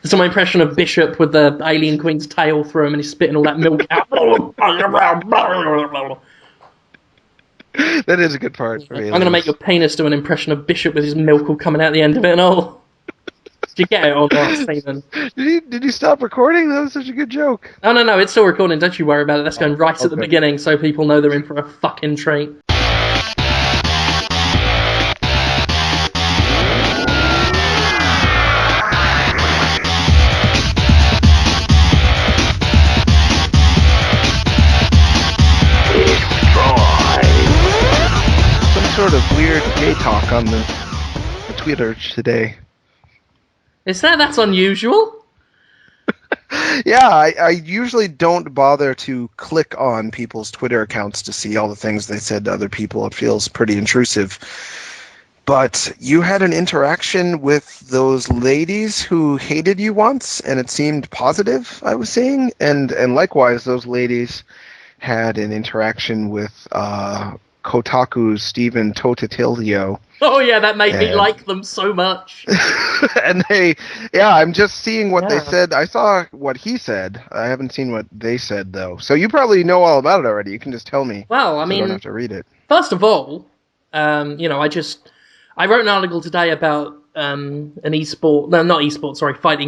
That's my impression of Bishop with the Alien Queen's tail through him and he's spitting all that milk out. That is a good part. I'm going to make your penis do an impression of Bishop with his milk all coming out the end of it and all. Did you get it or not, Stephen? Did you stop recording? That was such a good joke. No, it's still recording. Don't you worry about it. That's going right at the beginning so people know they're in for a fucking treat. Sort of weird gay talk on the Twitter today. Is that's unusual? Yeah, I usually don't bother to click on people's Twitter accounts to see all the things they said to other people. It feels pretty intrusive. But you had an interaction with those ladies who hated you once, and it seemed positive, I was seeing. And likewise, those ladies had an interaction with Kotaku's Stephen Totitilio. Oh yeah, that made me like them so much. And I'm just seeing what they said. I saw what he said. I haven't seen what they said though. So you probably know all about it already. You can just tell me. Well, I mean, I don't have to read it. First of all, I wrote an article today about fighting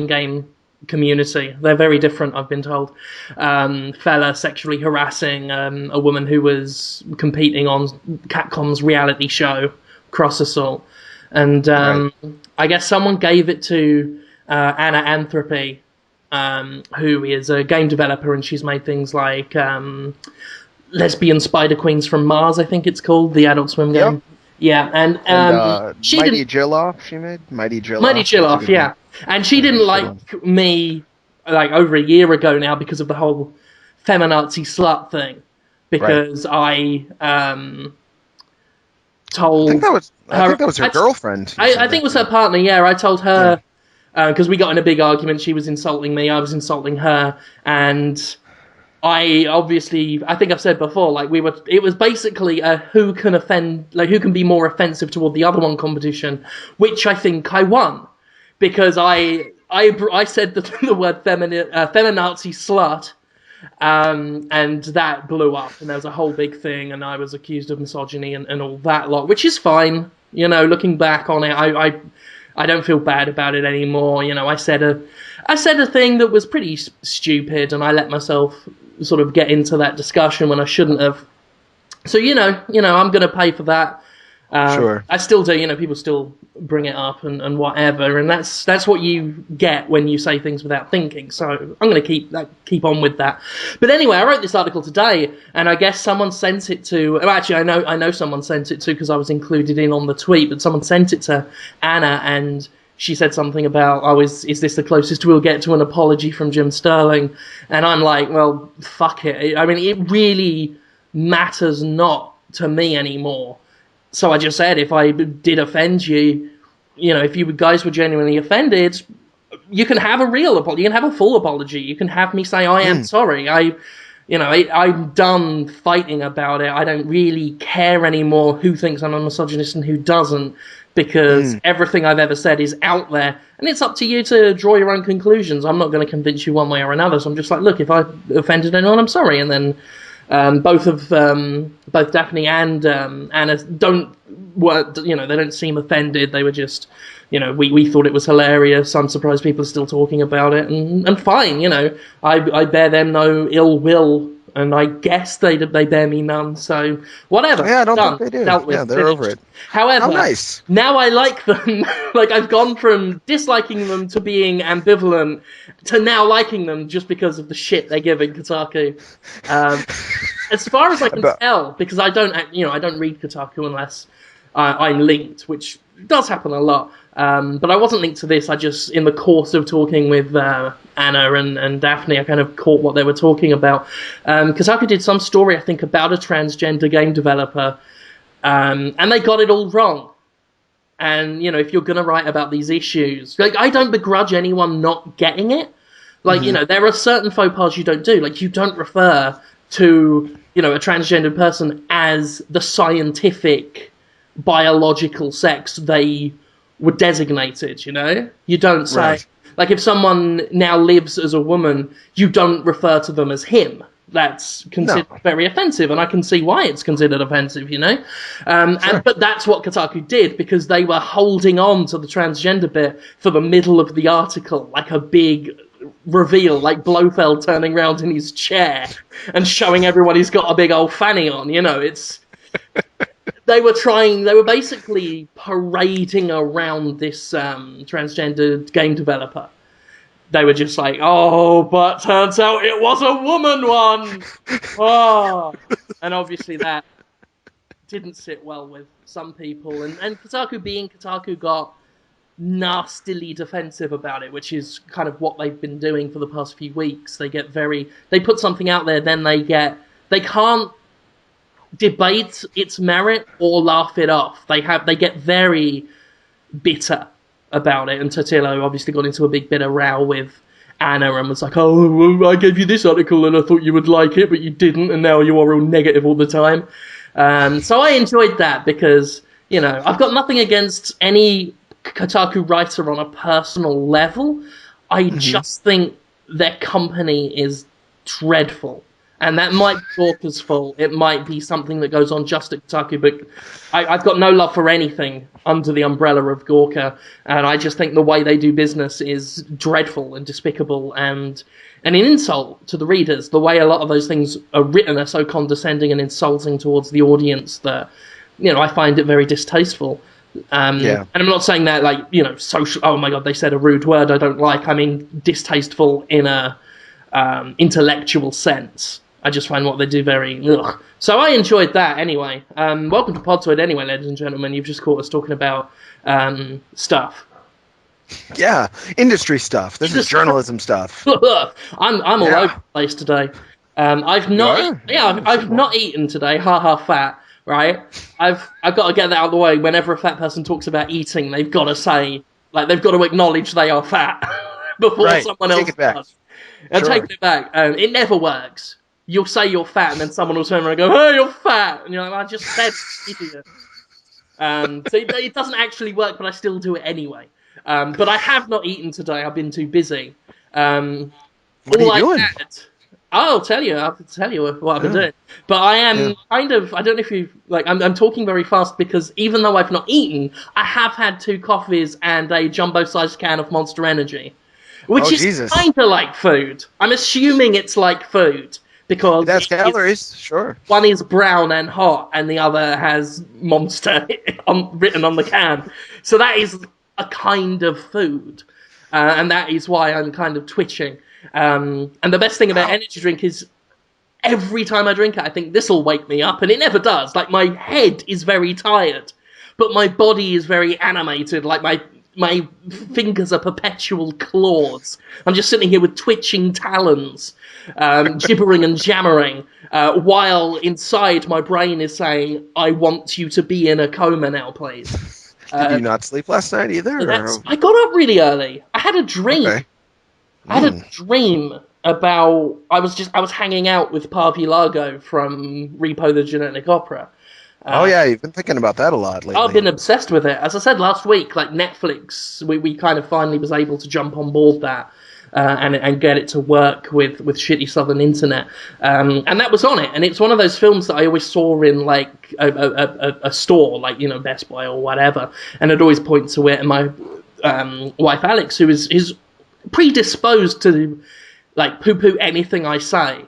game community. They're very different, I've been told. Fella sexually harassing a woman who was competing on Capcom's reality show, Cross Assault. And I guess someone gave it to Anna Anthropy, who is a game developer, and she's made things like Lesbian Spider Queens from Mars, I think it's called, the Adult Swim game. Yep. Yeah, and Mighty Jilloff she made? Mighty Jilloff, yeah. And she didn't like me like over a year ago now because of the whole feminazi slut thing. Because I told I think that was her girlfriend. I think it was her partner, yeah. I told her, because we got in a big argument, she was insulting me, I was insulting her, and I think I've said before, like it was basically a who can be more offensive toward the other one competition, which I think I won. Because I said the word feminazi slut, and that blew up, and there was a whole big thing, and I was accused of misogyny and all that lot, which is fine. You know, looking back on it, I don't feel bad about it anymore. You know, I said a thing that was pretty stupid, and I let myself sort of get into that discussion when I shouldn't have. So you know, I'm going to pay for that. Sure. I still do, people still bring it up and whatever, and that's what you get when you say things without thinking, so I'm going to keep on with that. But anyway, I wrote this article today, and I guess someone sent it to, actually I know someone sent it to because I was included in on the tweet, but someone sent it to Anna, and she said something about, is this the closest we'll get to an apology from Jim Sterling? And I'm like, well, fuck it. I mean, it really matters not to me anymore. So I just said, if I did offend you, if you guys were genuinely offended, you can have a real apology. You can have a full apology. You can have me say, I am sorry. I'm done fighting about it. I don't really care anymore who thinks I'm a misogynist and who doesn't, because everything I've ever said is out there, and it's up to you to draw your own conclusions. I'm not going to convince you one way or another. So I'm just like, look, if I've offended anyone, I'm sorry. And then both Daphne and Anna they don't seem offended. They were just, we thought it was hilarious. I'm surprised people are still talking about it, and fine, I bear them no ill will, and I guess they bear me none. So whatever. Yeah, I don't think they do. Dealt with, they're finished. over it. However, nice. Now I like them. Like, I've gone from disliking them to being ambivalent to now liking them just because of the shit they give in Kotaku. As far as I can tell, because I don't read Kotaku unless I'm linked, which does happen a lot. But I wasn't linked to this. I just, in the course of talking with Anna and Daphne, I kind of caught what they were talking about. Kotaku did some story, I think, about a transgender game developer, and they got it all wrong. And, if you're going to write about these issues, like, I don't begrudge anyone not getting it. Like, there are certain faux pas you don't do. Like, you don't refer to, a transgender person as the scientific, biological sex they were designated, you know? You don't say... Right. Like, if someone now lives as a woman, you don't refer to them as him. That's considered very offensive, and I can see why it's considered offensive, you know? But that's what Kotaku did, because they were holding on to the transgender bit for the middle of the article, like a big reveal, like Blofeld turning around in his chair and showing everyone he's got a big old fanny on, you know? They were basically parading around this transgender game developer. They were just like, oh, but turns out it was a woman one. Oh. And obviously that didn't sit well with some people. And Kotaku being Kotaku got nastily defensive about it, which is kind of what they've been doing for the past few weeks. They put something out there, then they can't debate its merit or laugh it off. They get very bitter about it, and Totilo obviously got into a big bit of row with Anna and was like, oh, well, I gave you this article and I thought you would like it, but you didn't, and now you are all negative all the time. So I enjoyed that because, you know, I've got nothing against any Kotaku writer on a personal level. I just think their company is dreadful. And that might be Gorka's fault. It might be something that goes on just at Kotaku, but I've got no love for anything under the umbrella of Gorka, and I just think the way they do business is dreadful and despicable and an insult to the readers. The way a lot of those things are written are so condescending and insulting towards the audience that, you know, I find it very distasteful. And I'm not saying that, like, you know, social, oh my god, they said a rude word I don't like. I mean distasteful in a intellectual sense. I just find what they do very... Ugh. So I enjoyed that anyway. Welcome to Podtoid anyway, ladies and gentlemen. You've just caught us talking about stuff. Yeah, industry stuff. This is journalism stuff. I'm all over the place today. I've not eaten today. Ha ha, fat. Right? I've got to get that out of the way. Whenever a fat person talks about eating, they've got to say, like, they've got to acknowledge they are fat before someone else does. And take it back. It never works. You'll say you're fat, and then someone will turn around and go, "Hey, you're fat," and you're like, "I just said, idiot." So it doesn't actually work, but I still do it anyway. But I have not eaten today. I've been too busy. What are you doing? I'll tell you what I've been doing. But I am kind of, I don't know if you like. I'm talking very fast because even though I've not eaten, I have had 2 coffees and a jumbo-sized can of Monster Energy, which is kind of like food. I'm assuming it's like food. Because that's calories, sure. One is brown and hot, and the other has Monster written on the can. So that is a kind of food, and that is why I'm kind of twitching. And the best thing about energy drink is every time I drink it, I think this will wake me up, and it never does. Like, my head is very tired, but my body is very animated. Like, my fingers are perpetual claws. I'm just sitting here with twitching talons, gibbering and jammering, while inside my brain is saying, I want you to be in a coma now, please. Did you not sleep last night either? I got up really early. I had a dream. Okay. I had a dream about... I was hanging out with Parvi Largo from Repo the Genetic Opera. Oh yeah, you've been thinking about that a lot lately. I've been obsessed with it. As I said last week, like Netflix, we kind of finally was able to jump on board that and get it to work with shitty southern internet. And that was on it. And it's one of those films that I always saw in like a store, like, you know, Best Buy or whatever. And I'd always point to it. And my wife Alex, who is predisposed to like poo-poo anything I say,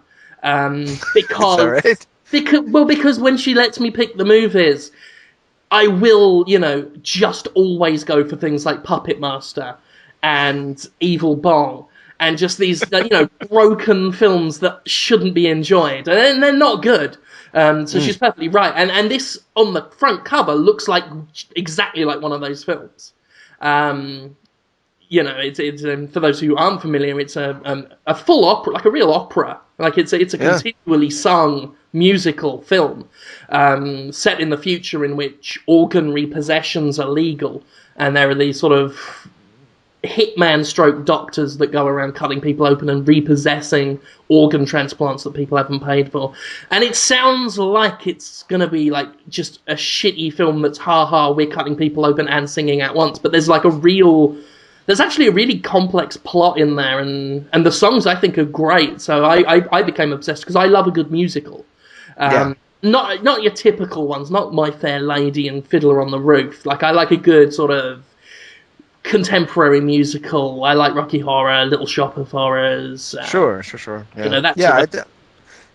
because... Because when she lets me pick the movies, I will, you know, just always go for things like Puppet Master and Evil Bong and just these, you know, broken films that shouldn't be enjoyed. And they're not good. So she's perfectly right. And this, on the front cover, looks like exactly like one of those films. You know, it's for those who aren't familiar, it's a full opera, like a real opera. Like it's a continually sung musical film set in the future in which organ repossessions are legal, and there are these sort of hitman stroke doctors that go around cutting people open and repossessing organ transplants that people haven't paid for. And it sounds like it's going to be like just a shitty film that's we're cutting people open and singing at once, but there's actually a really complex plot in there, and the songs I think are great. So I became obsessed because I love a good musical. Not your typical ones, not My Fair Lady and Fiddler on the Roof. Like, I like a good sort of contemporary musical. I like Rocky Horror, Little Shop of Horrors. Sure. You know,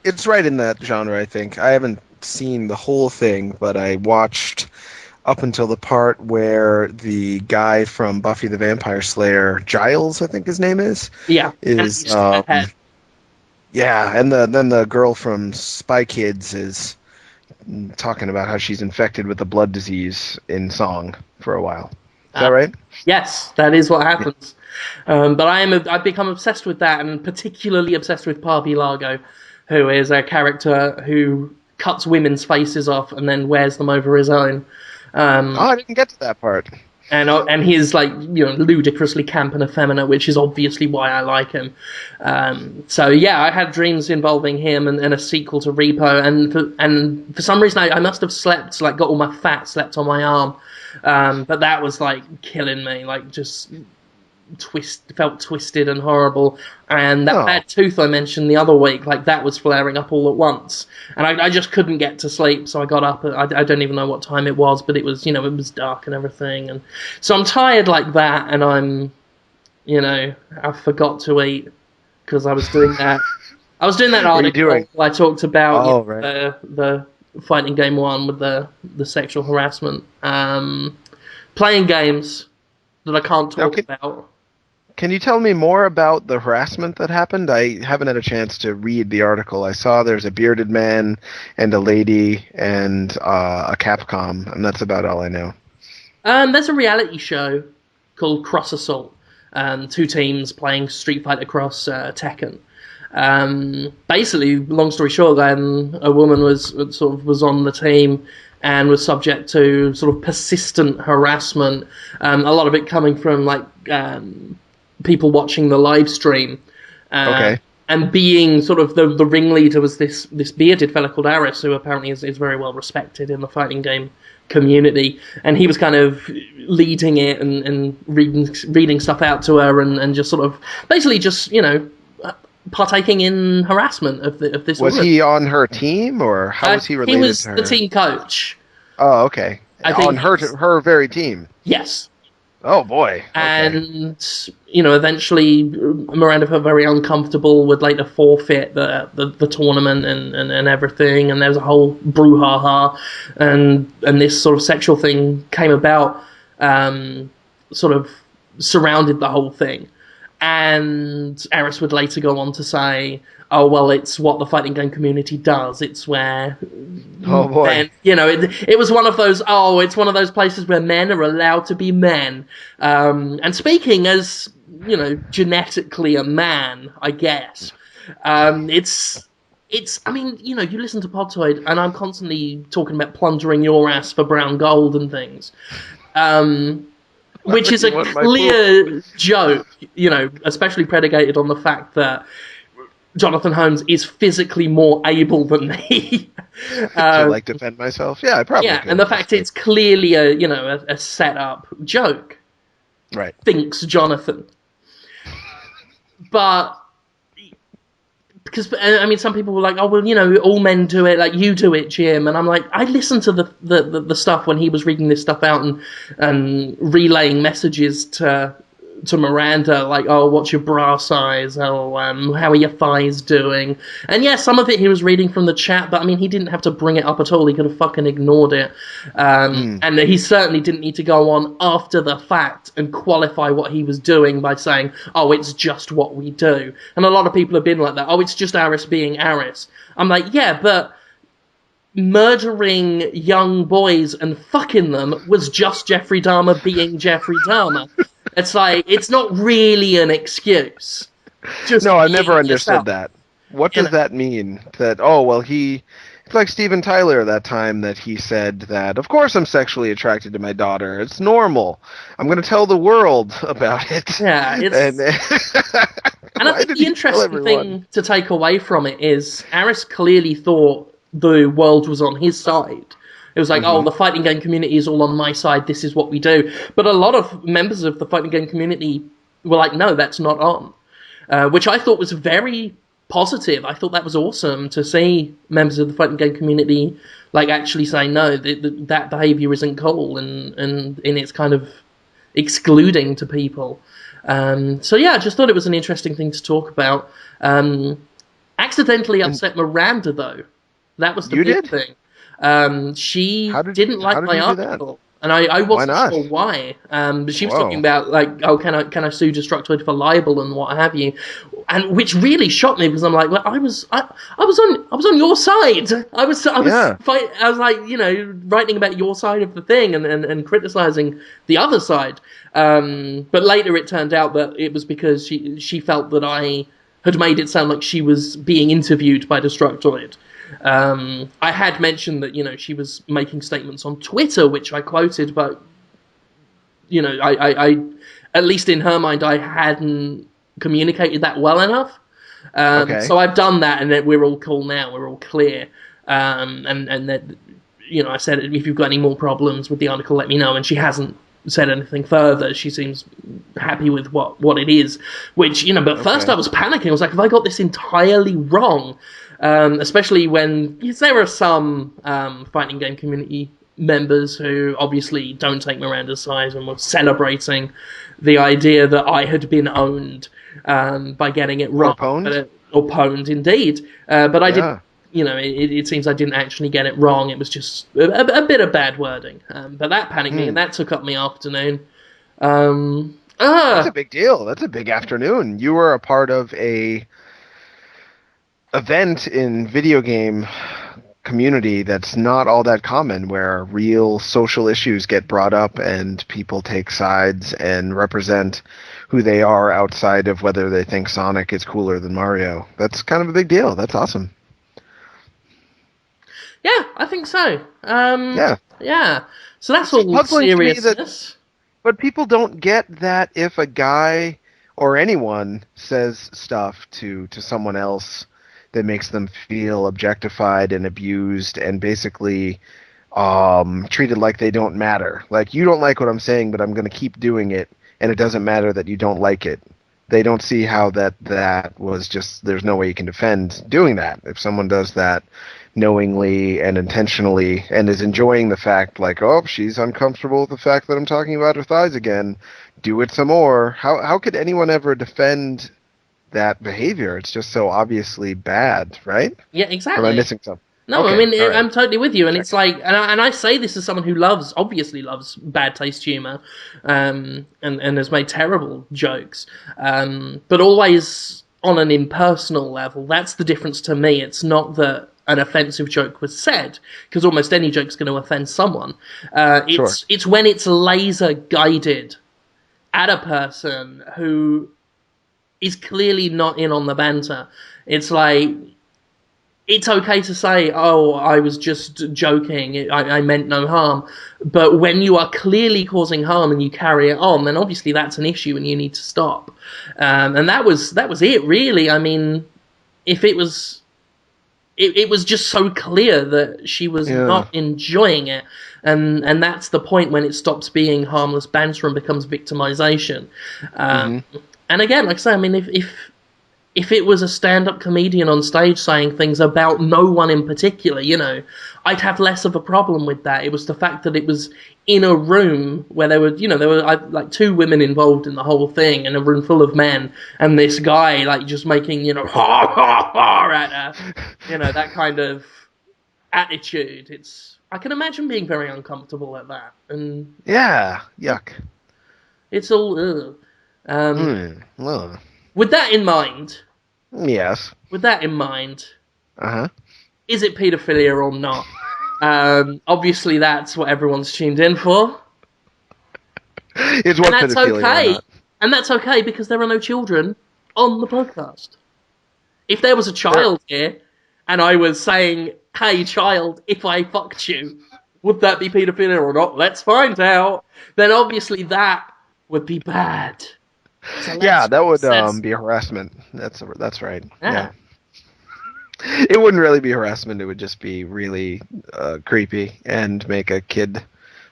It's right in that genre, I think. I haven't seen the whole thing, but I watched up until the part where the guy from Buffy the Vampire Slayer, Giles, I think his name is. Yeah. Is yeah, and then the girl from Spy Kids is talking about how she's infected with a blood disease in song for a while. Is that right? Yes, that is what happens. But I've become obsessed with that, and particularly obsessed with Barbie Largo, who is a character who cuts women's faces off and then wears them over his own. I didn't get to that part. And he's like, you know, ludicrously camp and effeminate, which is obviously why I like him. So yeah, I had dreams involving him and a sequel to Repo, and for some reason I must have slept, like got all my fat slept on my arm, but that was like killing me, like just felt twisted and horrible. And that bad tooth I mentioned the other week, like that was flaring up all at once, and I just couldn't get to sleep. So I got up. I don't even know what time it was, but it was, you know, it was dark and everything, and so I'm tired like that, and I'm, you know, I forgot to eat because I was doing that. I was doing that article I talked about the fighting game one with the sexual harassment, playing games that I can't talk about. Can you tell me more about the harassment that happened? I haven't had a chance to read the article. I saw there's a bearded man and a lady and a Capcom, and that's about all I know. There's a reality show called Cross Assault. Two teams playing Street Fighter Cross Tekken. Basically, long story short, a woman was on the team and was subject to sort of persistent harassment. A lot of it coming from like people watching the live stream, and being sort of the ringleader was this bearded fella called Aris, who apparently is very well respected in the fighting game community, and he was kind of leading it and reading stuff out to her and just sort of basically just, you know, partaking in harassment of this was woman. He on her team, or how was he related to her? He was the team coach. Oh, okay. I think on her very team. Yes. Oh boy! Okay. And you know, eventually Miranda felt very uncomfortable, would later forfeit the tournament and everything. And there was a whole brouhaha, and this sort of sexual thing came about, sort of surrounded the whole thing. And Aris would later go on to say, "Oh well, it's what the fighting game community does. It's where, oh boy, men, you know, it was one of those. Oh, it's one of those places where men are allowed to be men." And speaking as, you know, genetically a man, I guess, it's. I mean, you know, you listen to Podtoid, and I'm constantly talking about plundering your ass for brown gold and things. Which is a clear joke, you know, especially predicated on the fact that Jonathan Holmes is physically more able than me. To like defend myself? Yeah, I probably could. And the fact it's clearly a set-up joke. Right. Thinks Jonathan. But because, I mean, some people were like, "Oh well, you know, all men do it, like you do it, Jim." And I'm like, I listened to the stuff when he was reading this stuff out and relaying messages to Miranda, like, "Oh, what's your bra size? Oh, how are your thighs doing?" And yeah, some of it he was reading from the chat, but I mean, he didn't have to bring it up at all. He could have fucking ignored it. And he certainly didn't need to go on after the fact and qualify what he was doing by saying, "Oh, it's just what we do." And a lot of people have been like that. "Oh, it's just Aris being Aris." I'm like, yeah, but murdering young boys and fucking them was just Jeffrey Dahmer being Jeffrey Dahmer. It's like, it's not really an excuse. No, I've never understood that. What does that mean? That, oh, well, he It's like Steven Tyler that time that he said that, of course I'm sexually attracted to my daughter. It's normal. I'm going to tell the world about it. Yeah, And and I why think did the he tell interesting everyone? thing to take away from it is Aris clearly thought the world was on his side. It was like, oh, Hmm. the fighting game community is all on my side. This is what we do. But a lot of members of the fighting game community were like, no, that's not on. Which I thought was very positive. I thought that was awesome to see members of the fighting game community like actually say no, that behavior isn't cool, and it's kind of excluding to people. So yeah, I just thought it was an interesting thing to talk about. Accidentally And upset Miranda though. That was the you big did? thing. She How did didn't how like did my you do that? article, and I Why wasn't not? sure why. But she was talking Whoa. about like, oh, can I sue Destructoid for libel and what have you, and which really shocked me because I'm like, well, I was on your side. Yeah. I was like, writing about your side of the thing and criticizing the other side. But later it turned out that it was because she felt that I had made it sound like she was being interviewed by Destructoid. I had mentioned that she was making statements on Twitter, which I quoted, but I at least in her mind, I hadn't communicated that well enough. Okay. So I've done that, and we're all cool now. We're all clear. And that I said if you've got any more problems with the article, let me know. And she hasn't said anything further. She seems happy with what it is. Which but first I Okay. was panicking. I was like, have I got this entirely wrong? Especially when there are some fighting game community members who obviously don't take Miranda's side and were celebrating the idea that I had been owned by getting it Or wrong, pwned? or pwned indeed. But I didn't. Yeah. It seems I didn't actually get it wrong. It was just a bit of bad wording. But that panicked me, and Hmm. that took up my afternoon. That's a big deal. That's a big afternoon. You were a part of a event in video game community that's not all that common, where real social issues get brought up and people take sides and represent who they are outside of whether they think Sonic is cooler than Mario. That's kind of a big deal. That's awesome. Yeah, I think so. Yeah. Yeah. So that's It's all puzzling to me that, seriousness. but people don't get that if a guy or anyone says stuff to someone else that makes them feel objectified and abused and basically treated like they don't matter. Like, you don't like what I'm saying, but I'm going to keep doing it, and it doesn't matter that you don't like it. They don't see how that was just, there's no way you can defend doing that. If someone does that knowingly and intentionally and is enjoying the fact, like, oh, she's uncomfortable with the fact that I'm talking about her thighs again, do it some more. How could anyone ever defend that behavior? It's just so obviously bad, right? Yeah, Or am I exactly. missing something? No, I Okay, mean all right. I'm totally with you, and it's Check. like, and I say this as someone who obviously loves bad taste humor, and has made terrible jokes, but always on an impersonal level. That's the difference to me. It's not that an offensive joke was said, because almost any joke's going to offend someone. Sure. It's when it's laser guided at a person who is clearly not in on the banter. It's like, it's okay to say, "Oh, I was just joking. I meant no harm." But when you are clearly causing harm and you carry it on, then obviously that's an issue and you need to stop. And that was it, really. I mean, if it was just so clear that she was Yeah. not enjoying it, and that's the point when it stops being harmless banter and becomes victimization. Um, Hmm. and again, like I say, I mean, if it was a stand-up comedian on stage saying things about no one in particular, I'd have less of a problem with that. It was the fact that it was in a room where there were like two women involved in the whole thing, in a room full of men, and this guy like just making ha ha ha at her, that kind of attitude. I can imagine being very uncomfortable at that, and Yeah. Yuck. it's all. Ugh. Um, Well, with that in mind, yes. with that in mind. Uh-huh. Is it paedophilia or not? Obviously, that's what everyone's tuned in for, It's and what that's pedophilia or okay. not. And that's okay because there are no children on the podcast. If there was a There. child here, and I was saying hey, child, if I fucked you, would that be paedophilia or not? Let's find out. Then obviously that would be bad. So Yeah, let's that would assess. be harassment. That's right. Yeah. Yeah. It wouldn't really be harassment. It would just be really creepy and make a kid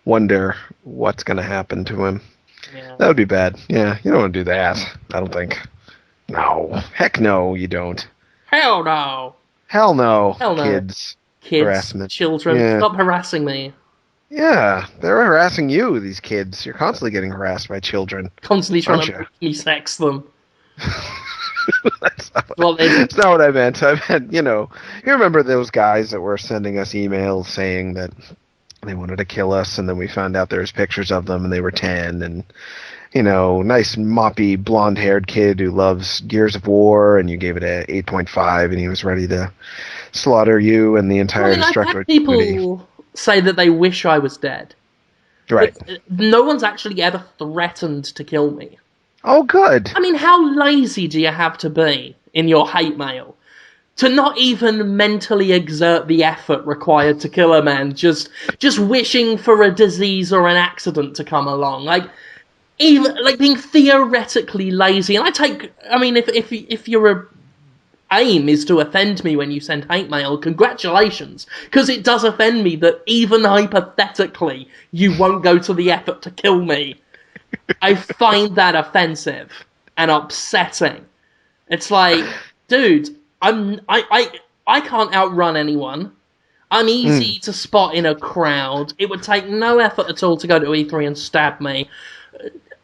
wonder what's going to happen to him. Yeah. That would be bad. Yeah, you don't want to do that. I don't think. No. Heck no, you don't. Hell no. Hell no, Hell no. kids. Kids, Harassment. children, Yeah. stop harassing me. Yeah, they're harassing you, these kids. You're constantly getting harassed by children, Constantly trying aren't to you? make me sex them. That's not Well, that's not what I meant. I meant, you remember those guys that were sending us emails saying that they wanted to kill us, and then we found out there was pictures of them, and they were 10, and, nice moppy blonde-haired kid who loves Gears of War, and you gave it a 8.5, and he was ready to slaughter you and the entire I've destructive had activity. people say that they wish I was dead. Right. But no one's actually ever threatened to kill me. Oh, good. I mean, how lazy do you have to be in your hate mail to not even mentally exert the effort required to kill a man, just wishing for a disease or an accident to come along? Even being theoretically lazy. And if your aim is to offend me when you send hate mail, congratulations, because it does offend me that even hypothetically you won't go to the effort to kill me. I find that offensive and upsetting. It's like, dude, I can't outrun anyone. I'm easy to spot in a crowd. It would take no effort at all to go to E3 and stab me.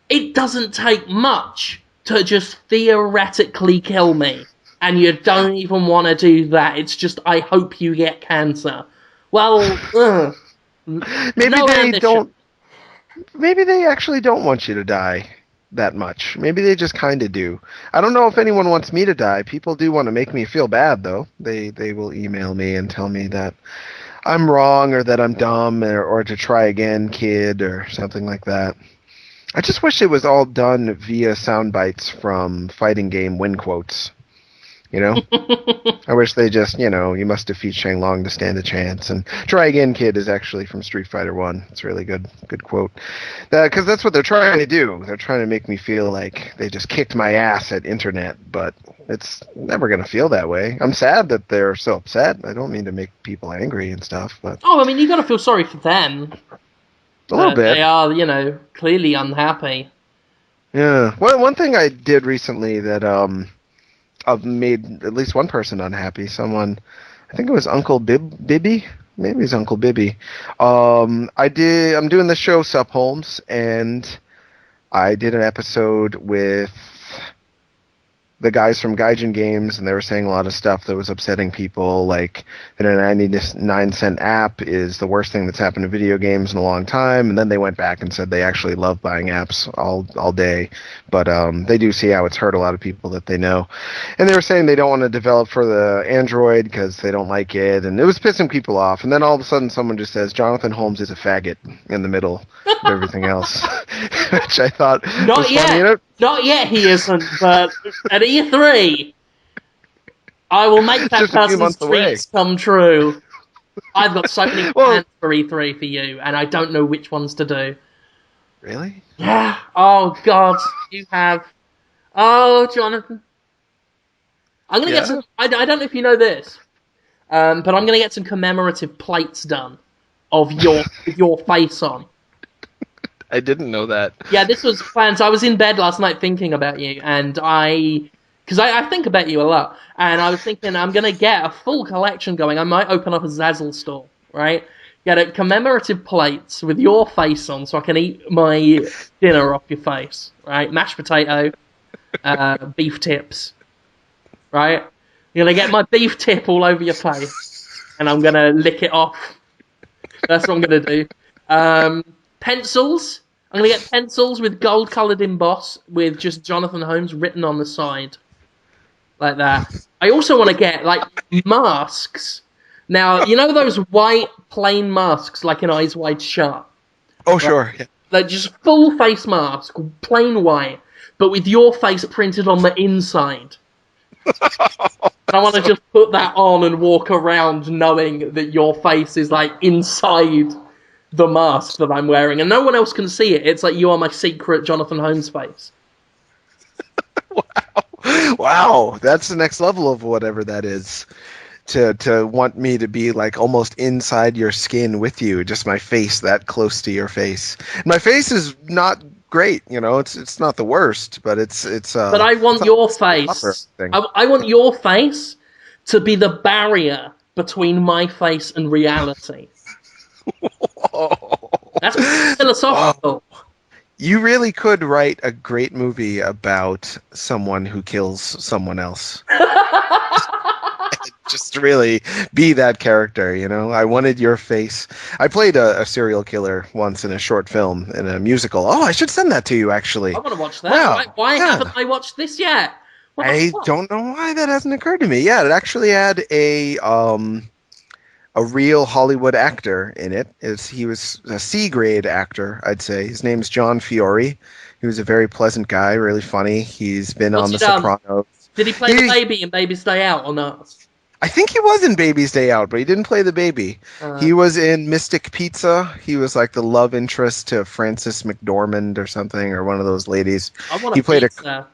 It doesn't take much to just theoretically kill me. And you don't even want to do that. It's just, I hope you get cancer. Well, Maybe no they ambition. don't. Maybe they actually don't want you to die that much. Maybe they just kind of do. I don't know if anyone wants me to die. People do want to make me feel bad, though. They will email me and tell me that I'm wrong or that I'm dumb or to try again, kid, or something like that. I just wish it was all done via sound bites from fighting game win quotes. I wish they just, you must defeat Shang Long to stand a chance. And try again, kid is actually from Street Fighter 1. It's a really good quote. Because that's what they're trying to do. They're trying to make me feel like they just kicked my ass at internet, but it's never going to feel that way. I'm sad that they're so upset. I don't mean to make people angry and stuff, but... Oh, I mean, you got to feel sorry for them. A little bit. They are, clearly unhappy. Yeah. One thing I did recently that, I've made at least one person unhappy. Someone, I think it was Uncle Bibby. Maybe it's Uncle Bibby. I'm doing the show Sup Holmes, and I did an episode with the guys from Gaijin Games, and they were saying a lot of stuff that was upsetting people, like that a 99-cent app is the worst thing that's happened to video games in a long time. And then they went back and said they actually love buying apps all day, but they do see how it's hurt a lot of people that they know. And they were saying they don't want to develop for the Android because they don't like it, and it was pissing people off. And then all of a sudden someone just says Jonathan Holmes is a faggot in the middle of everything else, which I thought was funny. Not yet he isn't, but at E3, I will make that person's dreams come true. I've got so many plans for E3 for you, and I don't know which ones to do. Really? Yeah. Oh, God. You have... Oh, Jonathan. I'm going to get some... I don't know if you know this, but I'm going to get some commemorative plates done of your face on. I didn't know that. Yeah, this was planned. So I was in bed last night thinking about you, and because I think about you a lot, and I was thinking I'm going to get a full collection going. I might open up a Zazzle store, right? Get a commemorative plates with your face on so I can eat my dinner off your face, right? Mashed potato, beef tips, right? You're going to get my beef tip all over your face, and I'm going to lick it off. That's what I'm going to do. Pencils. I'm going to get pencils with gold-coloured emboss with just Jonathan Holmes written on the side. Like that. I also want to get, masks. Now, you know those white, plain masks, like in Eyes Wide Shut? Oh, sure. Yeah. Like, just full-face mask, plain white, but with your face printed on the inside. I want to just put that on and walk around knowing that your face is like inside the mask that I'm wearing, and no one else can see it. It's like you are my secret Jonathan Holmes face. Wow, that's the next level of whatever that is. To want me to be like almost inside your skin with you, just my face that close to your face. My face is not great, it's not the worst, but it's But I want your upper face. thing. I want your face to be the barrier between my face and reality. That's philosophical. Whoa. You really could write a great movie about someone who kills someone else. Just really be that character, I wanted your face. I played a serial killer once in a short film, in a musical. Oh, I should send that to you, actually. I want to watch that. Wow. Why Yeah. haven't I watched this yet? I don't know why that hasn't occurred to me. Yeah, it actually had a real Hollywood actor in it. He was a C-grade actor, I'd say. His name's John Fiore. He was a very pleasant guy, really funny. He's been on The Sopranos. Did he play the baby in Baby's Day Out or not? I think he was in Baby's Day Out, but he didn't play the baby. He was in Mystic Pizza. He was like the love interest to Frances McDormand or something, or one of those ladies. I want pizza.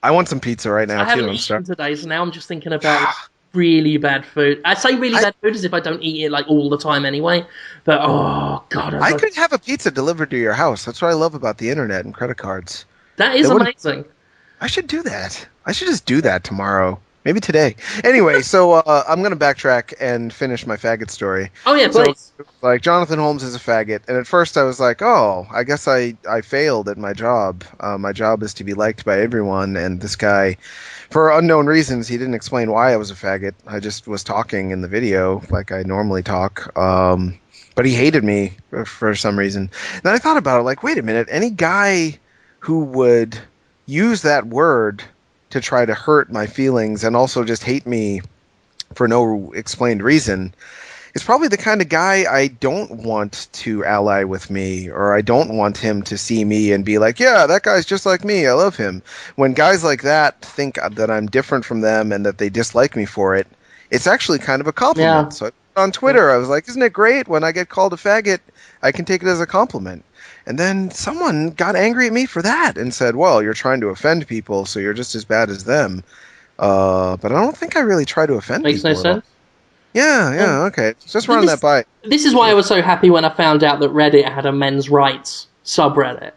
I want some pizza right now, I haven't eaten today, so now I'm just thinking about really bad food. I say really bad food as if I don't eat it like all the time anyway. But oh god, I could have a pizza delivered to your house. That's what I love about the internet and credit cards. That is amazing. I should do that. I should just do that tomorrow. Maybe today. Anyway, so I'm going to backtrack and finish my faggot story. Oh, yeah, please. So, like, Jonathan Holmes is a faggot. And at first I was like, oh, I guess I failed at my job. My job is to be liked by everyone. And this guy, for unknown reasons, he didn't explain why I was a faggot. I just was talking in the video like I normally talk. But he hated me for some reason. Then I thought about it, like, wait a minute. Any guy who would use that word to try to hurt my feelings and also just hate me for no explained reason is probably the kind of guy I don't want to ally with me, or I don't want him to see me and be like, yeah, that guy's just like me, I love him. When guys like that think that I'm different from them and that they dislike me for it, it's actually kind of a compliment. Yeah. So on Twitter, I was like, isn't it great when I get called a faggot, I can take it as a compliment. And then someone got angry at me for that and said, well, you're trying to offend people, so you're just as bad as them. But I don't think I really try to offend people. Makes no sense. Yeah, okay. Just running that by. This is why I was so happy when I found out that Reddit had a men's rights subreddit.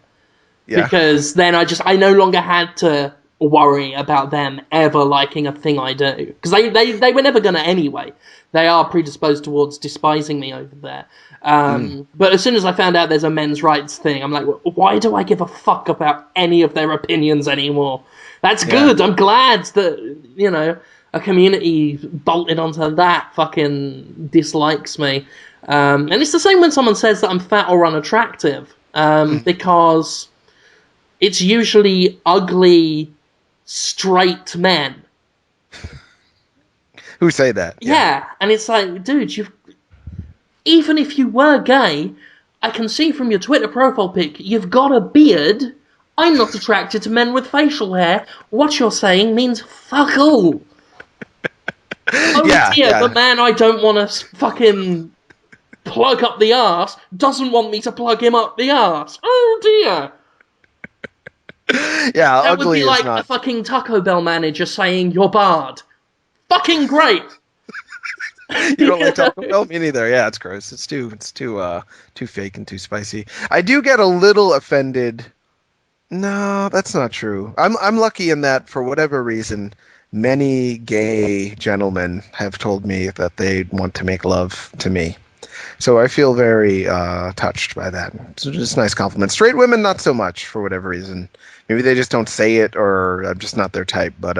Yeah. Because then I no longer had to worry about them ever liking a thing I do. Because they were never going to anyway. They are predisposed towards despising me over there. But as soon as I found out there's a men's rights thing, I'm like, why do I give a fuck about any of their opinions anymore? That's good. I'm glad that, a community bolted onto that fucking dislikes me. And it's the same when someone says that I'm fat or unattractive, because it's usually ugly, straight men who say that. Yeah, and it's like, dude, even if you were gay, I can see from your Twitter profile pic, you've got a beard. I'm not attracted to men with facial hair. What you're saying means fuck all. Dear, the man I don't want to fucking plug up the arse doesn't want me to plug him up the arse. Oh dear. Yeah, that would be like a fucking Taco Bell manager saying you're barred. Fucking great. You don't like Taco Bell? Me neither. Yeah, it's gross. It's too fake and too spicy. I do get a little offended. No, that's not true. I'm lucky in that, for whatever reason, many gay gentlemen have told me that they want to make love to me. So I feel very touched by that. It's just a nice compliment. Straight women, not so much, for whatever reason. Maybe they just don't say it, or I'm just not their type. But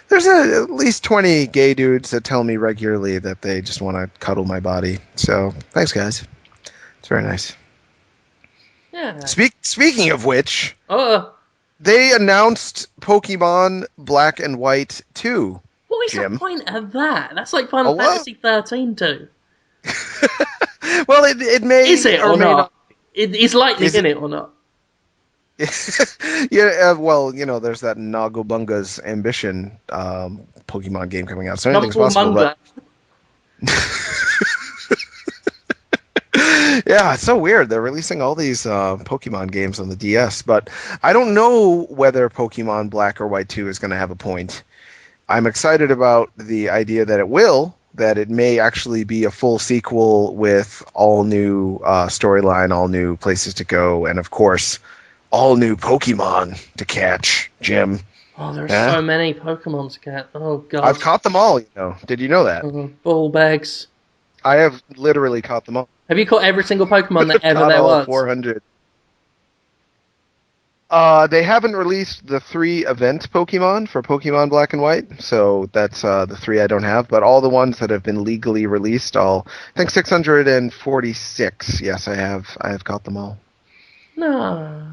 there's at least 20 gay dudes that tell me regularly that they just want to cuddle my body. So thanks, guys. It's very nice. Yeah. Speaking of which, they announced Pokemon Black and White 2. What is the point of that? That's like Final Fantasy 13 too. Well, it may... Is it or not? It's likely in it or not? Yeah, well, there's that Nagobunga's Ambition Pokemon game coming out, so anything's Number possible. But Munga. yeah, it's so weird. They're releasing all these Pokemon games on the DS, but I don't know whether Pokemon Black or White 2 is going to have a point. I'm excited about the idea that it will, that it may actually be a full sequel with all new storyline, all new places to go, and of course, all new Pokemon to catch, Jim. Oh, there's Yeah? so many Pokemon to get. Oh I've god. caught them all, Did you know that? Ball bags. I have literally caught them all. Have you caught every single Pokemon that I've ever caught there all was? 400. They haven't released the 3 event Pokemon for Pokemon Black and White, so that's the 3 I don't have. But all the ones that have been legally released, I think 646. Yes, I have. I have caught them all. No.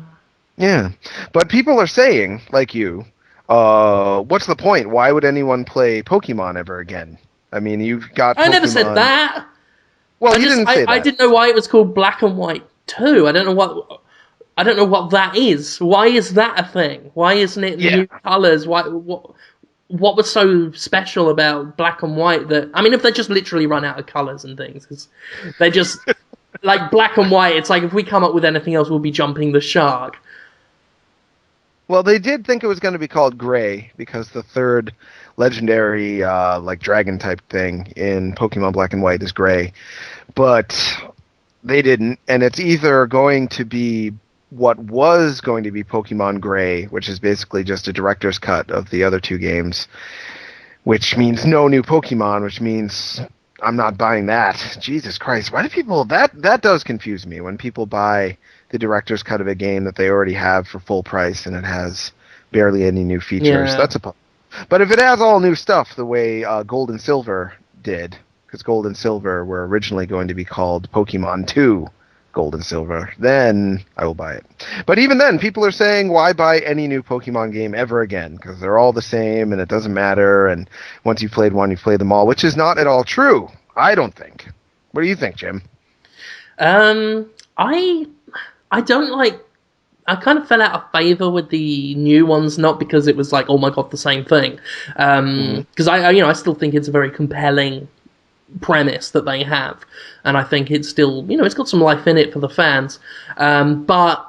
Yeah, but people are saying, like you, what's the point? Why would anyone play Pokemon ever again? I mean, you've got I never said Pokemon. that. Well, you didn't say I that. didn't know why it was called Black and White 2. I don't know what that is. Why is that a thing? Why isn't it Yeah. new colors? What was so special about Black and White that I mean if they just literally run out of colors and things cuz they just like Black and White, it's like if we come up with anything else we'll be jumping the shark. Well, they did think it was going to be called Gray because the third legendary like dragon type thing in Pokemon Black and White is Gray, but they didn't, and it's either going to be what was going to be Pokemon Gray, which is basically just a director's cut of the other 2 games, which means no new Pokemon, which means I'm not buying that. Jesus Christ, why do people that does confuse me when people buy the director's cut of a game that they already have for full price and it has barely any new features. Yeah. That's a But if it has all new stuff the way Gold and Silver did, because Gold and Silver were originally going to be called Pokemon 2 Gold and Silver, then I will buy it. But even then, people are saying, why buy any new Pokemon game ever again? Because they're all the same and it doesn't matter. And once you've played one, you've played them all, which is not at all true. I don't think. What do you think, Jim? I don't like. I kind of fell out of favor with the new ones, not because it was like, oh my god, the same thing. Because I still think it's a very compelling premise that they have, and I think it's still, it's got some life in it for the fans. But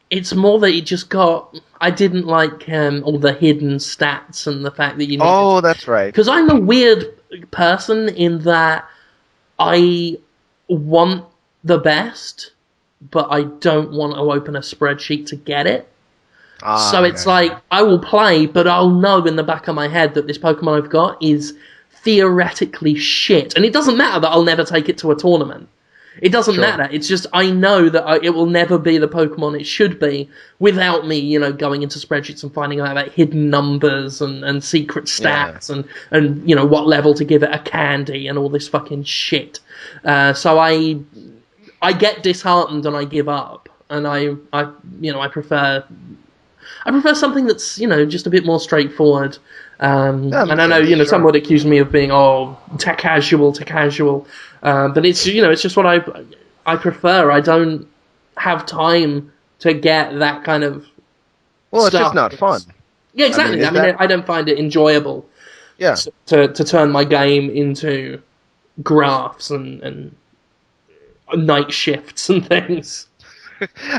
it's more that it just got. I didn't like all the hidden stats and the fact that you. Oh, that's right. Because I'm a weird person in that I want the best, but I don't want to open a spreadsheet to get it. So it's like, I will play, but I'll know in the back of my head that this Pokemon I've got is theoretically shit. And it doesn't matter that I'll never take it to a tournament. It doesn't matter. It's just, I know that it will never be the Pokemon it should be without me, going into spreadsheets and finding out about hidden numbers and secret stats and what level to give it a candy and all this fucking shit. So I get disheartened and I give up, and I prefer something that's just a bit more straightforward. And I know some would accuse me of being too casual, but it's it's just what I prefer. I don't have time to get that kind of Well, it's stuff. just not fun. Yeah, exactly. I mean, I don't find it enjoyable. Yeah. To turn my game into graphs and night shifts and things.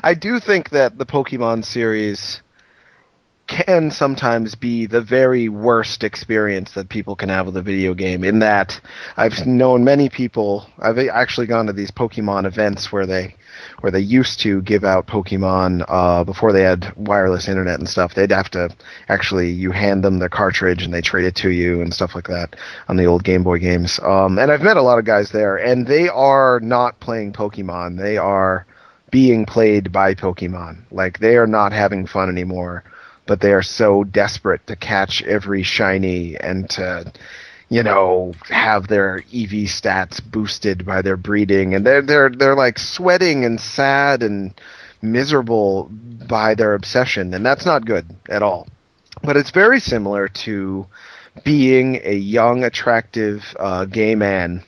I do think that the Pokemon series can sometimes be the very worst experience that people can have with a video game, in that I've known many people, I've actually gone to these Pokemon events where they used to give out Pokemon before they had wireless internet and stuff. They'd have to actually, you hand them the cartridge and they trade it to you and stuff like that on the old Game Boy games. And I've met a lot of guys there, and they are not playing Pokemon. They are being played by Pokemon. Like, they are not having fun anymore, but they are so desperate to catch every shiny and to, have their EV stats boosted by their breeding, and they're like sweating and sad and miserable by their obsession, and that's not good at all. But it's very similar to being a young, attractive gay man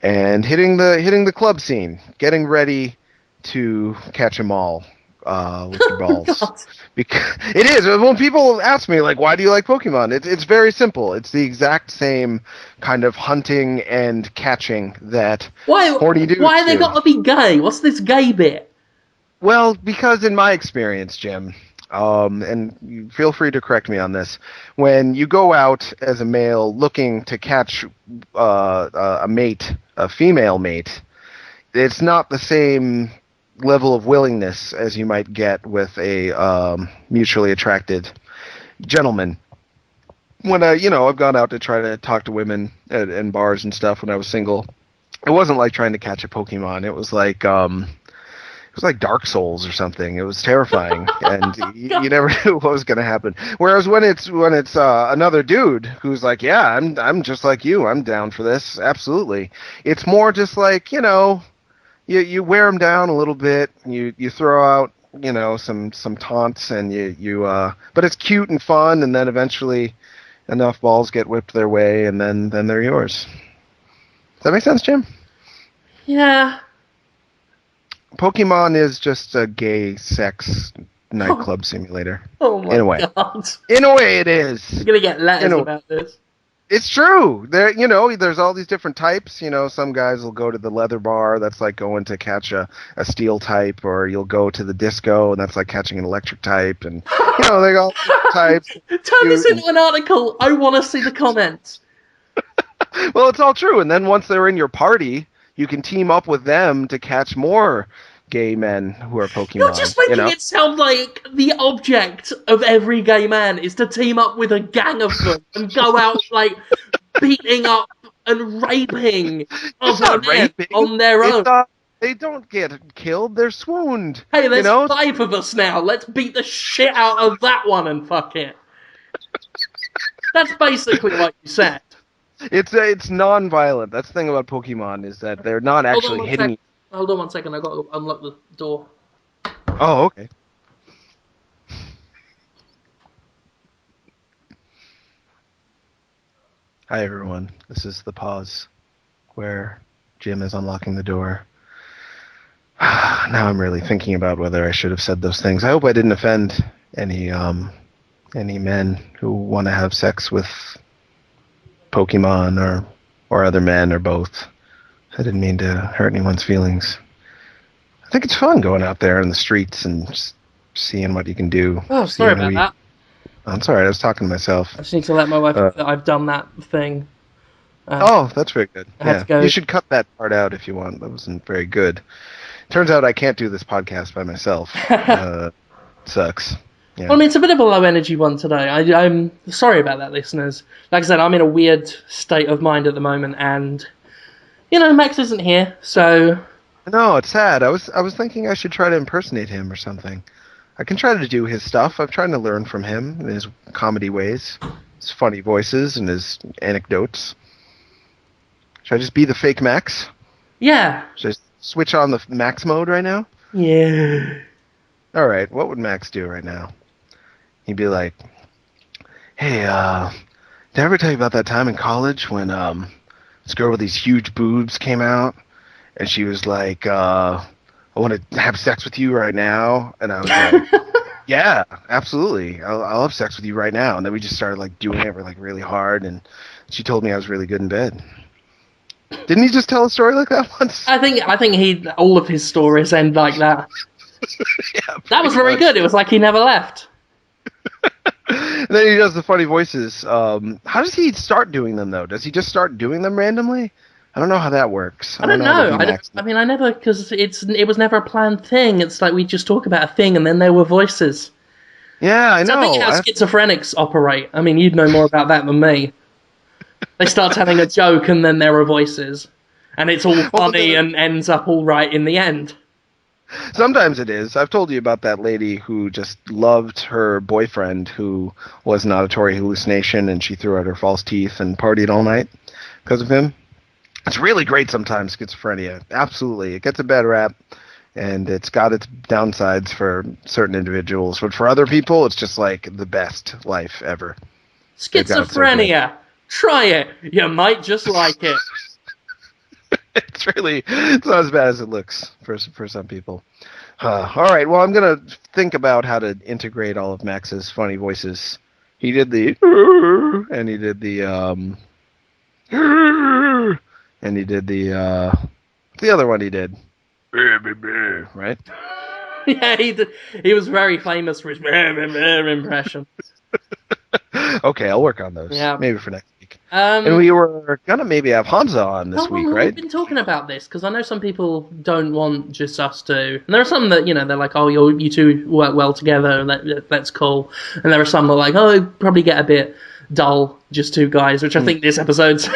and hitting the club scene, getting ready to catch 'em all. with your balls. God. Because it is. When people ask me, like, why do you like Pokemon? It's very simple. It's the exact same kind of hunting and catching that horny dudes Why they do. got to be gay? What's this gay bit? Well, because in my experience, Jim, and you feel free to correct me on this, when you go out as a male looking to catch a mate, a female mate, it's not the same level of willingness as you might get with a mutually attracted gentleman. When I've gone out to try to talk to women in bars and stuff when I was single, it wasn't like trying to catch a Pokemon. It was like Dark Souls or something. It was terrifying, and you never knew what was going to happen. Whereas when it's another dude who's like, yeah, I'm just like you. I'm down for this. Absolutely. It's more just like, you wear them down a little bit. You throw out some taunts, and but it's cute and fun, and then eventually enough balls get whipped their way, and then they're yours. Does that make sense, Jim? Yeah. Pokemon is just a gay sex nightclub simulator. Oh my in a way. God. In a way, it is. You're gonna get letters about this. It's true. There's all these different types. Some guys will go to the leather bar. That's like going to catch a steel type, or you'll go to the disco, and that's like catching an electric type. And they got types. Turn this into an article. I want to see the comments. Well, it's all true. And then once they're in your party, you can team up with them to catch more gay men who are Pokemon. You're just making it sound like the object of every gay man is to team up with a gang of them and go out like beating up and raping other men on their own. They don't get killed, they're swooned. Hey, there's 5 of us now. Let's beat the shit out of that one and fuck it. That's basically what you said. It's non-violent. That's the thing about Pokemon, is that they're not actually hitting. Hold on 1 second. I've got to unlock the door. Oh, okay. Hi, everyone. This is the pause where Jim is unlocking the door. Now I'm really thinking about whether I should have said those things. I hope I didn't offend any men who want to have sex with Pokemon or other men or both. I didn't mean to hurt anyone's feelings. I think it's fun going out there in the streets and just seeing what you can do. Oh, sorry about that. I'm sorry, I was talking to myself. I just need to let my wife know that I've done that thing. That's very good. Yeah. You should cut that part out if you want. That wasn't very good. Turns out I can't do this podcast by myself. Sucks. Yeah. Well, I mean, it's a bit of a low-energy one today. I'm sorry about that, listeners. Like I said, I'm in a weird state of mind at the moment, and, Max isn't here, so... No, it's sad. I was thinking I should try to impersonate him or something. I can try to do his stuff. I'm trying to learn from him in his comedy ways, his funny voices, and his anecdotes. Should I just be the fake Max? Yeah. Should I switch on the Max mode right now? Yeah. All right, what would Max do right now? He'd be like, hey, did I ever tell you about that time in college when this girl with these huge boobs came out, and she was like, I want to have sex with you right now? And I was like, yeah, absolutely. I'll have sex with you right now. And then we just started like doing it really hard, and she told me I was really good in bed. Didn't he just tell a story like that once? I think all of his stories end like that. Yeah, that was very good. It was like he never left. And then he does the funny voices. How does he start doing them, though? Does he just start doing them randomly? I don't know how that works. I don't know. I never, because it was never a planned thing. It's like we just talk about a thing and then there were voices. Yeah, I know. I think how schizophrenics operate. I mean, you'd know more about that than me. They start telling a joke and then there are voices. And it's all funny and ends up all right in the end. Sometimes it is. I've told you about that lady who just loved her boyfriend who was an auditory hallucination, and she threw out her false teeth and partied all night because of him. It's really great sometimes, schizophrenia. Absolutely. It gets a bad rap, and it's got its downsides for certain individuals. But for other people, it's just like the best life ever. Schizophrenia. Try it. You might just like it. It's not as bad as it looks for some people. All right. Well, I'm gonna think about how to integrate all of Max's funny voices. He did the and he did and he did the other one he did. Right? Yeah, he was very famous for his impression. Okay, I'll work on those. Yeah. Maybe for next week. And Um, we were gonna maybe have Hamza on this week, we've right? been talking about this because I know some people don't want just us two. And there are some that, they're like, oh, you two work well together, and that's cool. And there are some that are like, oh, it'd probably get a bit dull, just two guys, which I think this episode's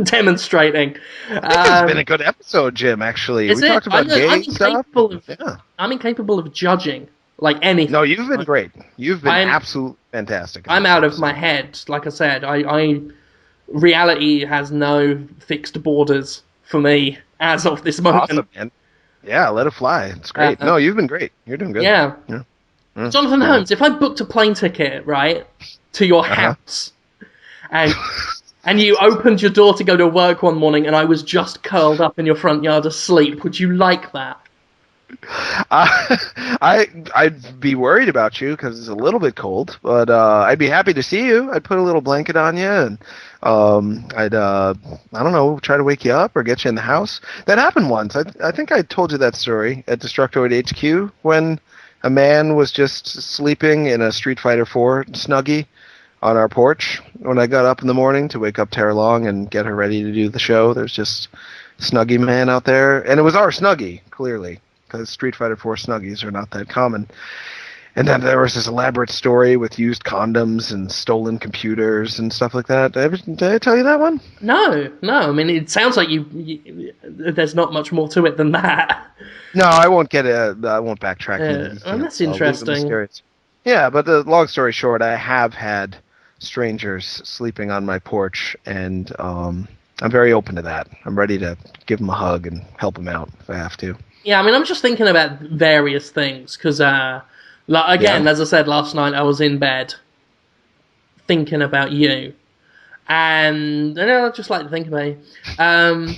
demonstrating. I think it's been a good episode, Jim. Actually, Is we it? talked about gay stuff. Yeah. I'm incapable of judging like anything. No, you've been great. You've been I'm absolutely fantastic. I'm out of my head. Like I said, I reality has no fixed borders for me as of this moment. Awesome, man. Yeah, let it fly. It's great. No, you've been great. You're doing good. Yeah. Jonathan Holmes, if I booked a plane ticket, right, to your house, and you opened your door to go to work one morning, and I was just curled up in your front yard asleep, would you like that? I'd be worried about you because it's a little bit cold, but I'd be happy to see you. I'd put a little blanket on you, and I'd I don't know, try to wake you up or get you in the house. That happened once. I think I told you that story at Destructoid HQ when a man was just sleeping in a Street Fighter 4 Snuggie on our porch. When I got up in the morning to wake up Tara Long and get her ready to do the show, there's just Snuggie man out there, and it was our Snuggie, clearly, because Street Fighter 4 Snuggies are not that common. And then there was this elaborate story with used condoms and stolen computers and stuff like that. Did I tell you that one? No. I mean, it sounds like there's not much more to it than that. No, I won't I won't backtrack. Well, that's interesting. Yeah, but the long story short, I have had strangers sleeping on my porch, and I'm very open to that. I'm ready to give them a hug and help them out if I have to. Yeah, I mean, I'm just thinking about various things, because, as I said last night, I was in bed thinking about you, and I just like to think about you, and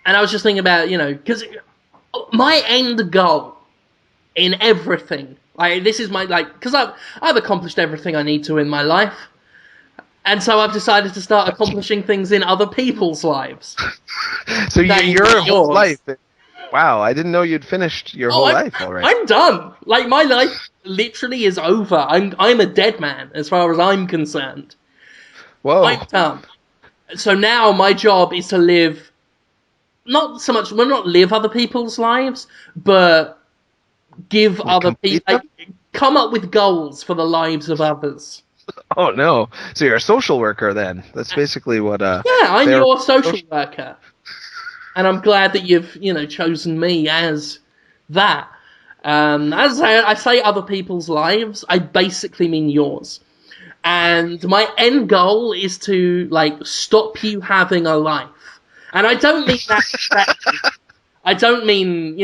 I was just thinking about, because my end goal in everything, this is my, because I've accomplished everything I need to in my life, and so I've decided to start accomplishing things in other people's lives. So your whole life... Wow, I didn't know you'd finished your whole life already. I'm done. Like, my life literally is over. I'm a dead man as far as I'm concerned. Whoa. I'm done. So now my job is to live, not live other people's lives, but give other people, come up with goals for the lives of others. Oh, no. So you're a social worker then. That's basically what... yeah, I'm your social worker. And I'm glad that you've, chosen me as that. As I say other people's lives, I basically mean yours. And my end goal is to, stop you having a life. And I don't mean that. I don't mean,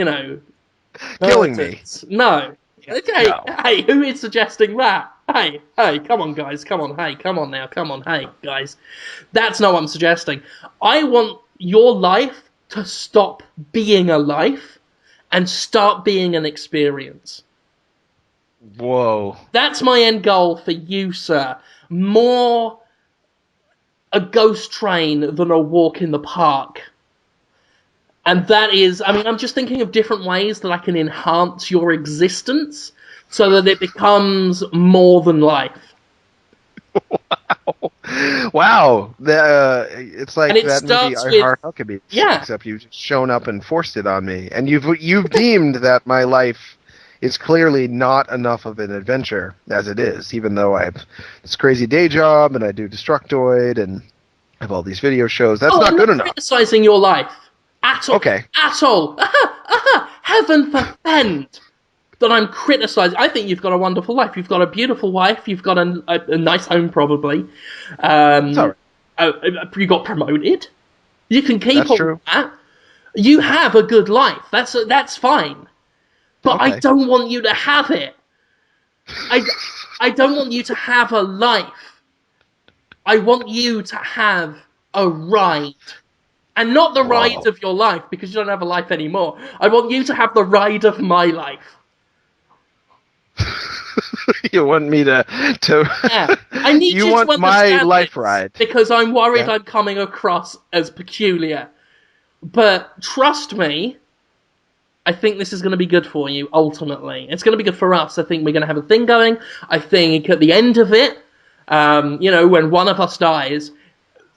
killing me. No. Okay. No. Hey, who is suggesting that? Hey, come on, guys. Come on. Hey, come on now. Come on. Hey, guys. That's not what I'm suggesting. I want your life to stop being a life and start being an experience. Whoa. That's my end goal for you, sir. More a ghost train than a walk in the park. And that is, I'm just thinking of different ways that I can enhance your existence so that it becomes more than life. Wow. It's like that movie I Heart Huckabee. Yeah. Except you've just shown up and forced it on me. And you've deemed that my life is clearly not enough of an adventure as it is, even though I have this crazy day job and I do Destructoid and I have all these video shows. That's not good enough. I'm criticizing your life. At all. Okay. At all. Heaven forfend that I'm criticizing. I think you've got a wonderful life. You've got a beautiful wife. You've got a nice home, probably. Sorry. You got promoted. You can keep That's true. That. You have a good life. That's fine. But okay. I don't want you to have it. I don't want you to have a life. I want you to have a ride. And not the ride Whoa. of your life, because you don't have a life anymore. I want you to have the ride of my life. You want me to Yeah. I need you you to want my understand life this, ride. because I'm worried Yeah. I'm coming across as peculiar. But trust me, I think this is going to be good for you, ultimately. It's going to be good for us. I think we're going to have a thing going. I think at the end of it, when one of us dies,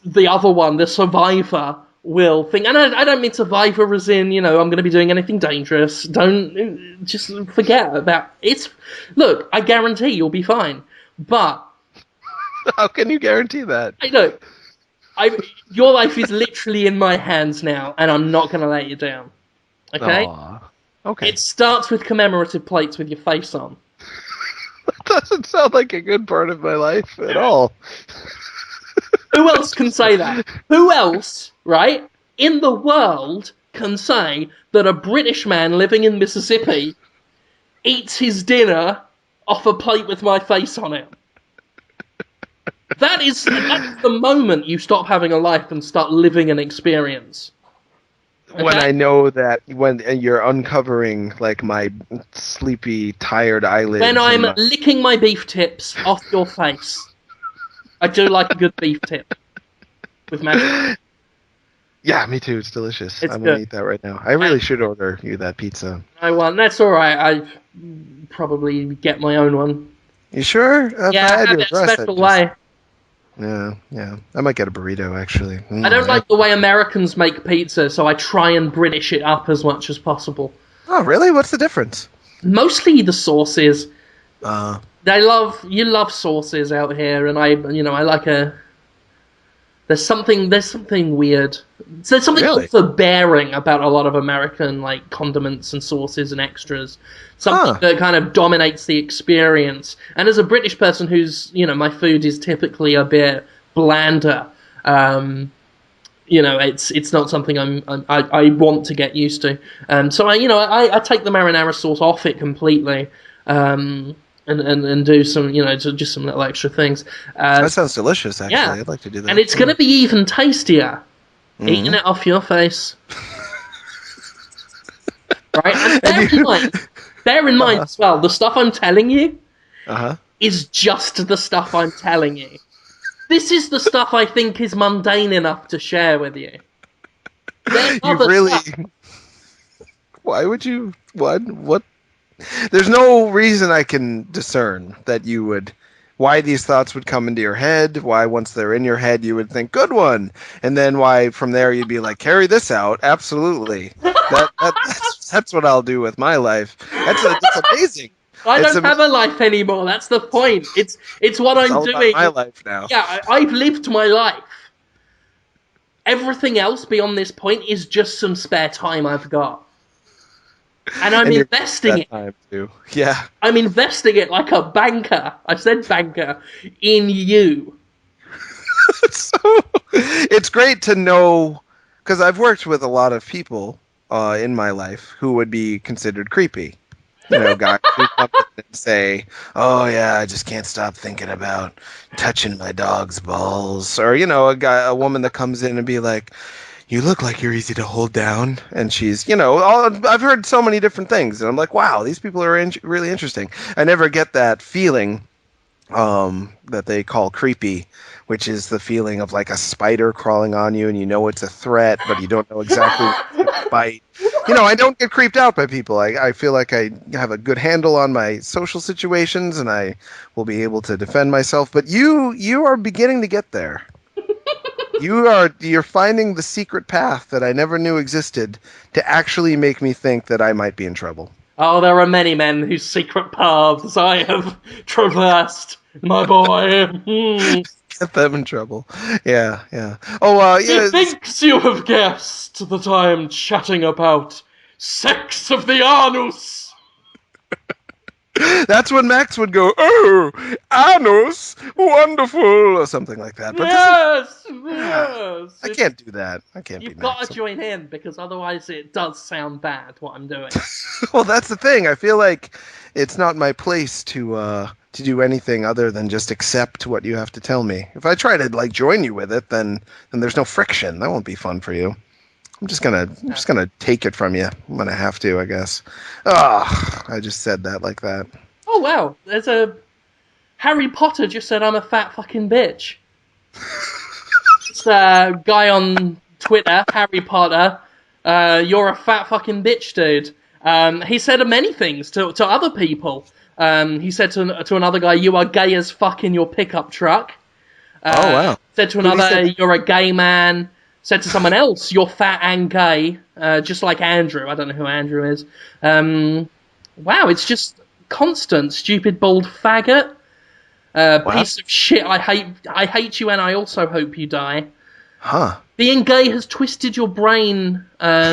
the other one, the survivor, will think, and I don't mean survivor as in, I'm going to be doing anything dangerous. Don't, just forget about it. Look, I guarantee you'll be fine. But, How can you guarantee that? hey, look, your life is literally in my hands now, and I'm not going to let you down. Okay? Aw. Okay. It starts with commemorative plates with your face on. Doesn't sound like a good part of my life at all. Who else can say that? Who else, right, in the world can say that a British man living in Mississippi eats his dinner off a plate with my face on it? That's the moment you stop having a life and start living an experience. When Okay? I know that when you're uncovering like my sleepy, tired When eyelids and I'm my licking my beef tips off your face. I do like a good beef tip with mashed potatoes. yeah, me too. It's delicious. It's I'm gonna good. eat that right now. I really should order you that pizza. No one. That's all right. I probably get my own one. You sure? If I Yeah, I had have your it a address, I'd special just way. yeah. I might get a burrito actually. I don't Yeah. like the way Americans make pizza, so I try and British it up as much as possible. Oh, really? What's the difference? Mostly the sauces. Uh, You love sauces out here, and I like a. There's something weird. So there's something really? overbearing about a lot of American like condiments and sauces and extras. Something Huh. that kind of dominates the experience. And as a British person who's, my food is typically a bit blander. It's not something I want to get used to. So I take the marinara sauce off it completely, and do some, just some little extra things. That sounds delicious Yeah, actually. I'd like to do and that. it's going to be even tastier eating Mm-hmm. it off your face, right? And And you bear in mind uh-huh. as well, the stuff I'm telling you Uh-huh. is just the stuff I'm telling you. This is the stuff I think is mundane enough to share with you. There's You've other really stuff. why would you what there's no reason I can discern that you would why these thoughts would come into your head, why once they're in your head you would think good one, and then why from there you'd be like carry this out. Absolutely. That's what I'll do with my life. That's amazing. I It's don't am- have a life anymore. That's the point. It's what it's I'm all about doing. my life now. Yeah, I've lived my life. Everything else beyond this point is just some spare time I've got. And I'm And you're gonna investing that it. time too. Yeah. I'm investing it like a banker. I said banker in you. So it's great to know because I've worked with a lot of people in my life who would be considered creepy. You know, guys who come in and say, "Oh yeah, I just can't stop thinking about touching my dog's balls," or a woman that comes in and be like, "You look like you're easy to hold down," and she's, I've heard so many different things, and I'm like, "Wow, these people are really interesting." I never get that feeling that they call creepy, which is the feeling of like a spider crawling on you and you know it's a threat, but you don't know exactly when it's going to bite. I don't get creeped out by people. I feel like I have a good handle on my social situations and I will be able to defend myself. But you are beginning to get there. You're finding the secret path that I never knew existed to actually make me think that I might be in trouble. Oh, there are many men whose secret paths I have traversed, my boy. Get them in trouble. Yeah, yeah. Oh, yeah. Methinks you have guessed that I am chatting about sex of the anus. That's when Max would go, "Oh, Anus, wonderful," or something like that. But doesn't Yes, ah, yes. I can't do that. I can't be You've got Max. to join in because otherwise it does sound bad what I'm doing. Well, that's the thing. I feel like it's not my place to do anything other than just accept what you have to tell me. If I try to like join you with it, then there's no friction. That won't be fun for you. I'm just gonna take it from you when I have to, I guess. Ah, I just said that like that. Oh wow, there's a Harry Potter just said I'm a fat fucking bitch. It's a guy on Twitter, Harry Potter. You're a fat fucking bitch, dude. He said many things to other people. He said to another guy, "You are gay as fuck in your pickup truck." Oh wow. Said to Who'd he another, say? "You're a gay man." Said to someone else, "You're fat and gay," just like Andrew. I don't know who Andrew is. Wow, it's just constant. Stupid bald faggot. Wow. Piece of shit. I hate you, and I also hope you die. Huh. Being gay has twisted your brain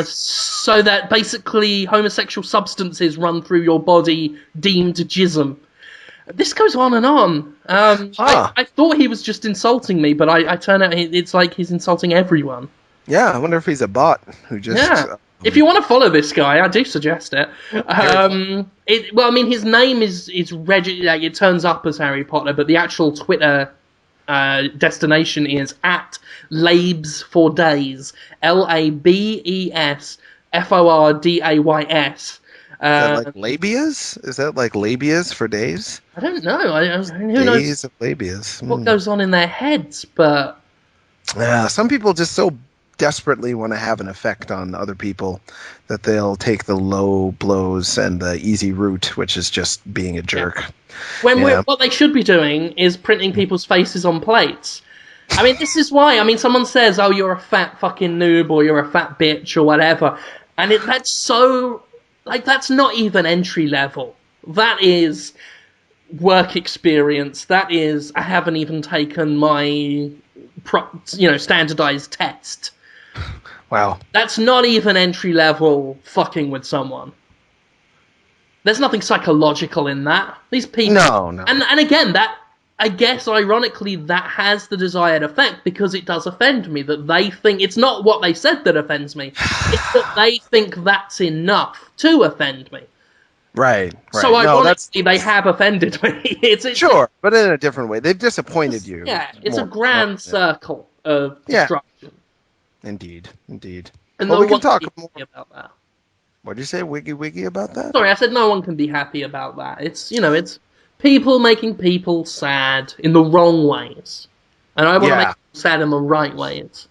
so that basically homosexual substances run through your body deemed jism. This goes on and on. Huh. I thought he was just insulting me, but I turn out it's like he's insulting everyone. Yeah, I wonder if he's a bot who just. Yeah. If you want to follow this guy, I do suggest it. Well, I mean, his name is like, it turns up as Harry Potter, but the actual Twitter destination is at Labes for Days. LABESFORDAYS. Is that like labias? Is that like labias for days? I don't know. Who knows Days of labias. what goes on in their heads, but Yeah, some people just so desperately want to have an effect on other people that they'll take the low blows and the easy route, which is just being a jerk. Yeah. what they should be doing is printing people's faces on plates. I mean, this is why. I mean, someone says, "Oh, you're a fat fucking noob," or "You're a fat bitch," or whatever, and that's so like that's not even entry level. That is work experience. That is I haven't even taken my standardized test. Wow. That's not even entry level fucking with someone. There's nothing psychological in that. These people, No. and again, that I guess ironically that has the desired effect because it does offend me that they think it's not what they said that offends me. It's that they think that's enough to offend me. Right. So No, ironically, they have offended me. It's sure, but in a different way. They've disappointed you. yeah, it's a more. grand circle of Yeah. destruction, Indeed. and Well, no we can one talk can be more. happy about that. What did you say, wiggy about that? Sorry, I said no one can be happy about that. It's people making people sad in the wrong ways, and I want to make Yeah, people sad in the right ways.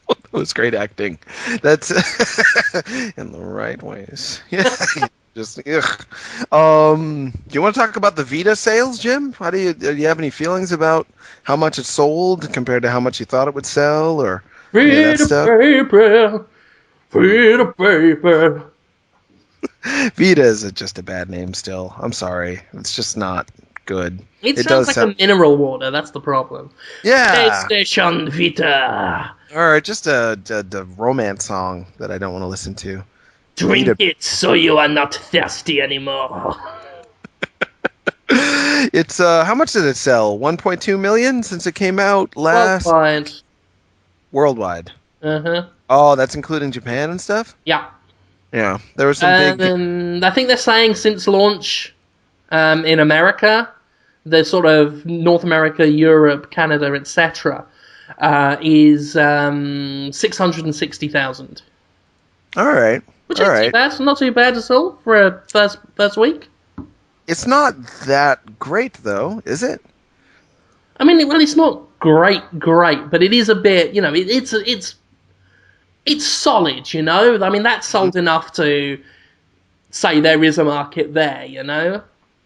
that was great acting. That's in the right ways. Yeah. Just ugh. Do you want to talk about the Vita sales, Jim? Do you have any feelings about how much it sold compared to how much you thought it would sell, or any of that Vita stuff? paper, Vita paper. Vita is just a bad name still. I'm sorry. It's just not good. It It sounds does like sound. a mineral water. That's the problem. Yeah. PlayStation Vita. Or just a romance song that I don't want to listen to. Drink Vita. it so you are not thirsty anymore. It's how much did it sell? 1.2 million since it came out last Worldwide. worldwide. Uh-huh. Oh, that's including Japan and stuff? Yeah. Yeah. There was some And big then I think they're saying since launch in America, the sort of North America, Europe, Canada, etc., is 660,000. All right. Which All ain't too right. bad. Not too bad at all for a first week. It's not that great though, is it? I mean, well, it's not great, but it is a bit. It's solid. I mean, that's sold enough to say there is a market there.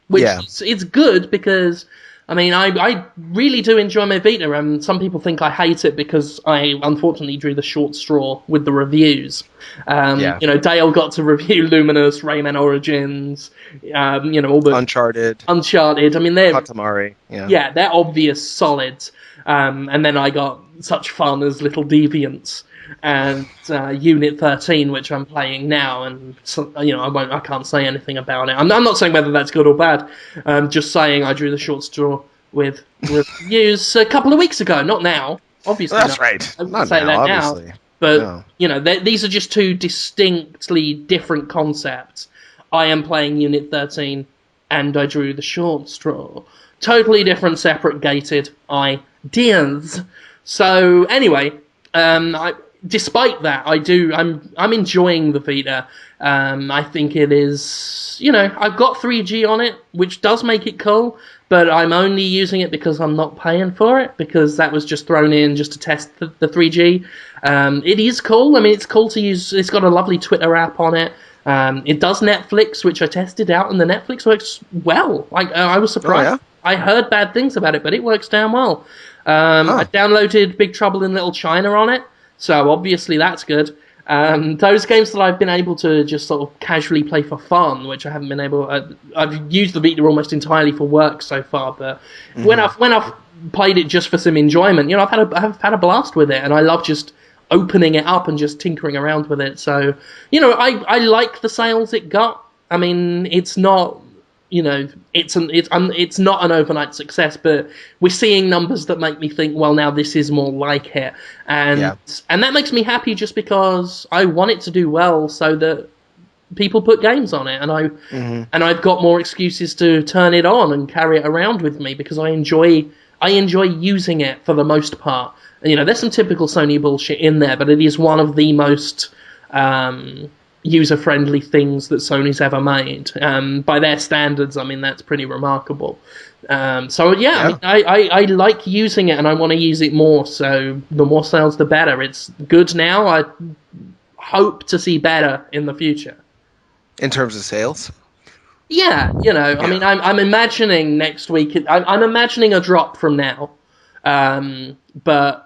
Which Yeah. it's good because I mean I really do enjoy my Vita, and some people think I hate it because I unfortunately drew the short straw with the reviews. Yeah. Dale got to review Luminous, Rayman Origins, all the Uncharted, Uncharted. I mean Katamari. Yeah. they're obvious solids. And then I got such fun as Little Deviants and Unit 13, which I'm playing now, and I can't say anything about it. I'm not saying whether that's good or bad. Just saying I drew the short straw with reviews a couple of weeks ago, not now. Obviously, That's not. right. I wouldn't Not say now, that obviously. now, but No. these are just two distinctly different concepts. I am playing Unit 13. and I drew the short straw. Totally different, separate, gated ideas. So anyway, despite that, I'm enjoying the Vita. I think it is, I've got 3G on it, which does make it cool, but I'm only using it because I'm not paying for it, because that was just thrown in just to test the 3G. It is cool. I mean, it's cool to use. It's got a lovely Twitter app on it. It does Netflix, which I tested out, and the Netflix works well. I was surprised. Oh, yeah? I heard bad things about it, but it works damn well. I downloaded Big Trouble in Little China on it, so obviously that's good. Those games that I've been able to just sort of casually play for fun, which I haven't been able. I've used the Vita almost entirely for work so far, but when I've played it just for some enjoyment, I've had a blast with it, and I love just opening it up and just tinkering around with it. So, I like the sales it got. I mean, it's not, it's not an overnight success, but we're seeing numbers that make me think, well, now this is more like it, and that makes me happy just because I want it to do well, so that people put games on it, and I've got more excuses to turn it on and carry it around with me, because I enjoy using it for the most part. And, there's some typical Sony bullshit in there, but it is one of the most user-friendly things that Sony's ever made. By their standards, I mean, that's pretty remarkable. I like using it, and I want to use it more, so the more sales, the better. It's good now. I hope to see better in the future. In terms of sales? Yeah, I mean, I'm imagining next week, I'm imagining a drop from now, but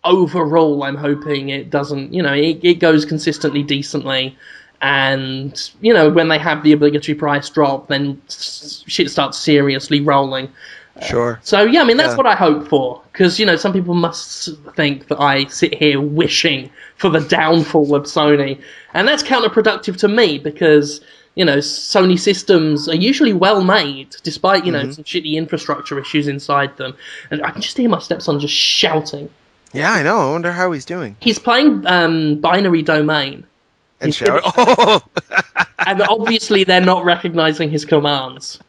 overall, I'm hoping it doesn't, it goes consistently decently, and, when they have the obligatory price drop, then shit starts seriously rolling. Sure. So, yeah, I mean, that's what I hope for, because, some people must think that I sit here wishing for the downfall of Sony, and that's counterproductive to me, because, Sony systems are usually well made, despite, some shitty infrastructure issues inside them, and I can just hear my stepson just shouting. Yeah, I know. I wonder how he's doing. He's playing Binary Domain. And Oh! And obviously they're not recognizing his commands.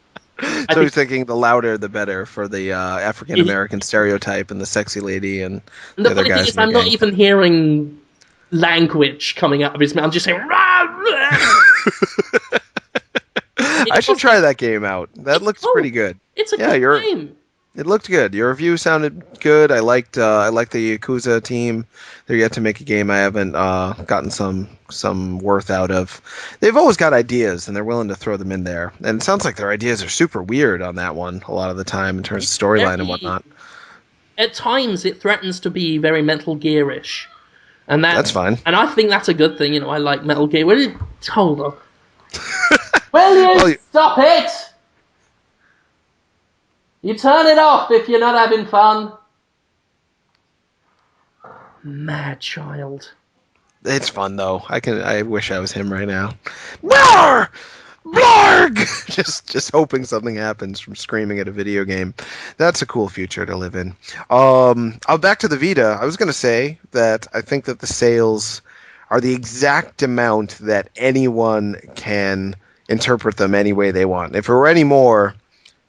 So he's thinking the louder the better for the African American stereotype and the sexy lady and the other guys. I'm not even hearing language coming out of his mouth. I'm just saying. I should try that game out. That looks pretty good. It's a good game. It looked good. Your review sounded good. I liked the Yakuza team. They're yet to make a game I haven't gotten some worth out of. They've always got ideas, and they're willing to throw them in there. And it sounds like their ideas are super weird on that one a lot of the time in terms of storyline and whatnot. At times, it threatens to be very Metal Gear-ish. And that's fine. And I think that's a good thing. I like Metal Gear. Hold on. Will you stop it? You turn it off if you're not having fun. Mad child. It's fun though. I wish I was him right now. Blarg! Blarg! just hoping something happens from screaming at a video game. That's a cool future to live in. Back to the Vita. I was going to say that I think that the sales are the exact amount that anyone can interpret them any way they want. If it were any more,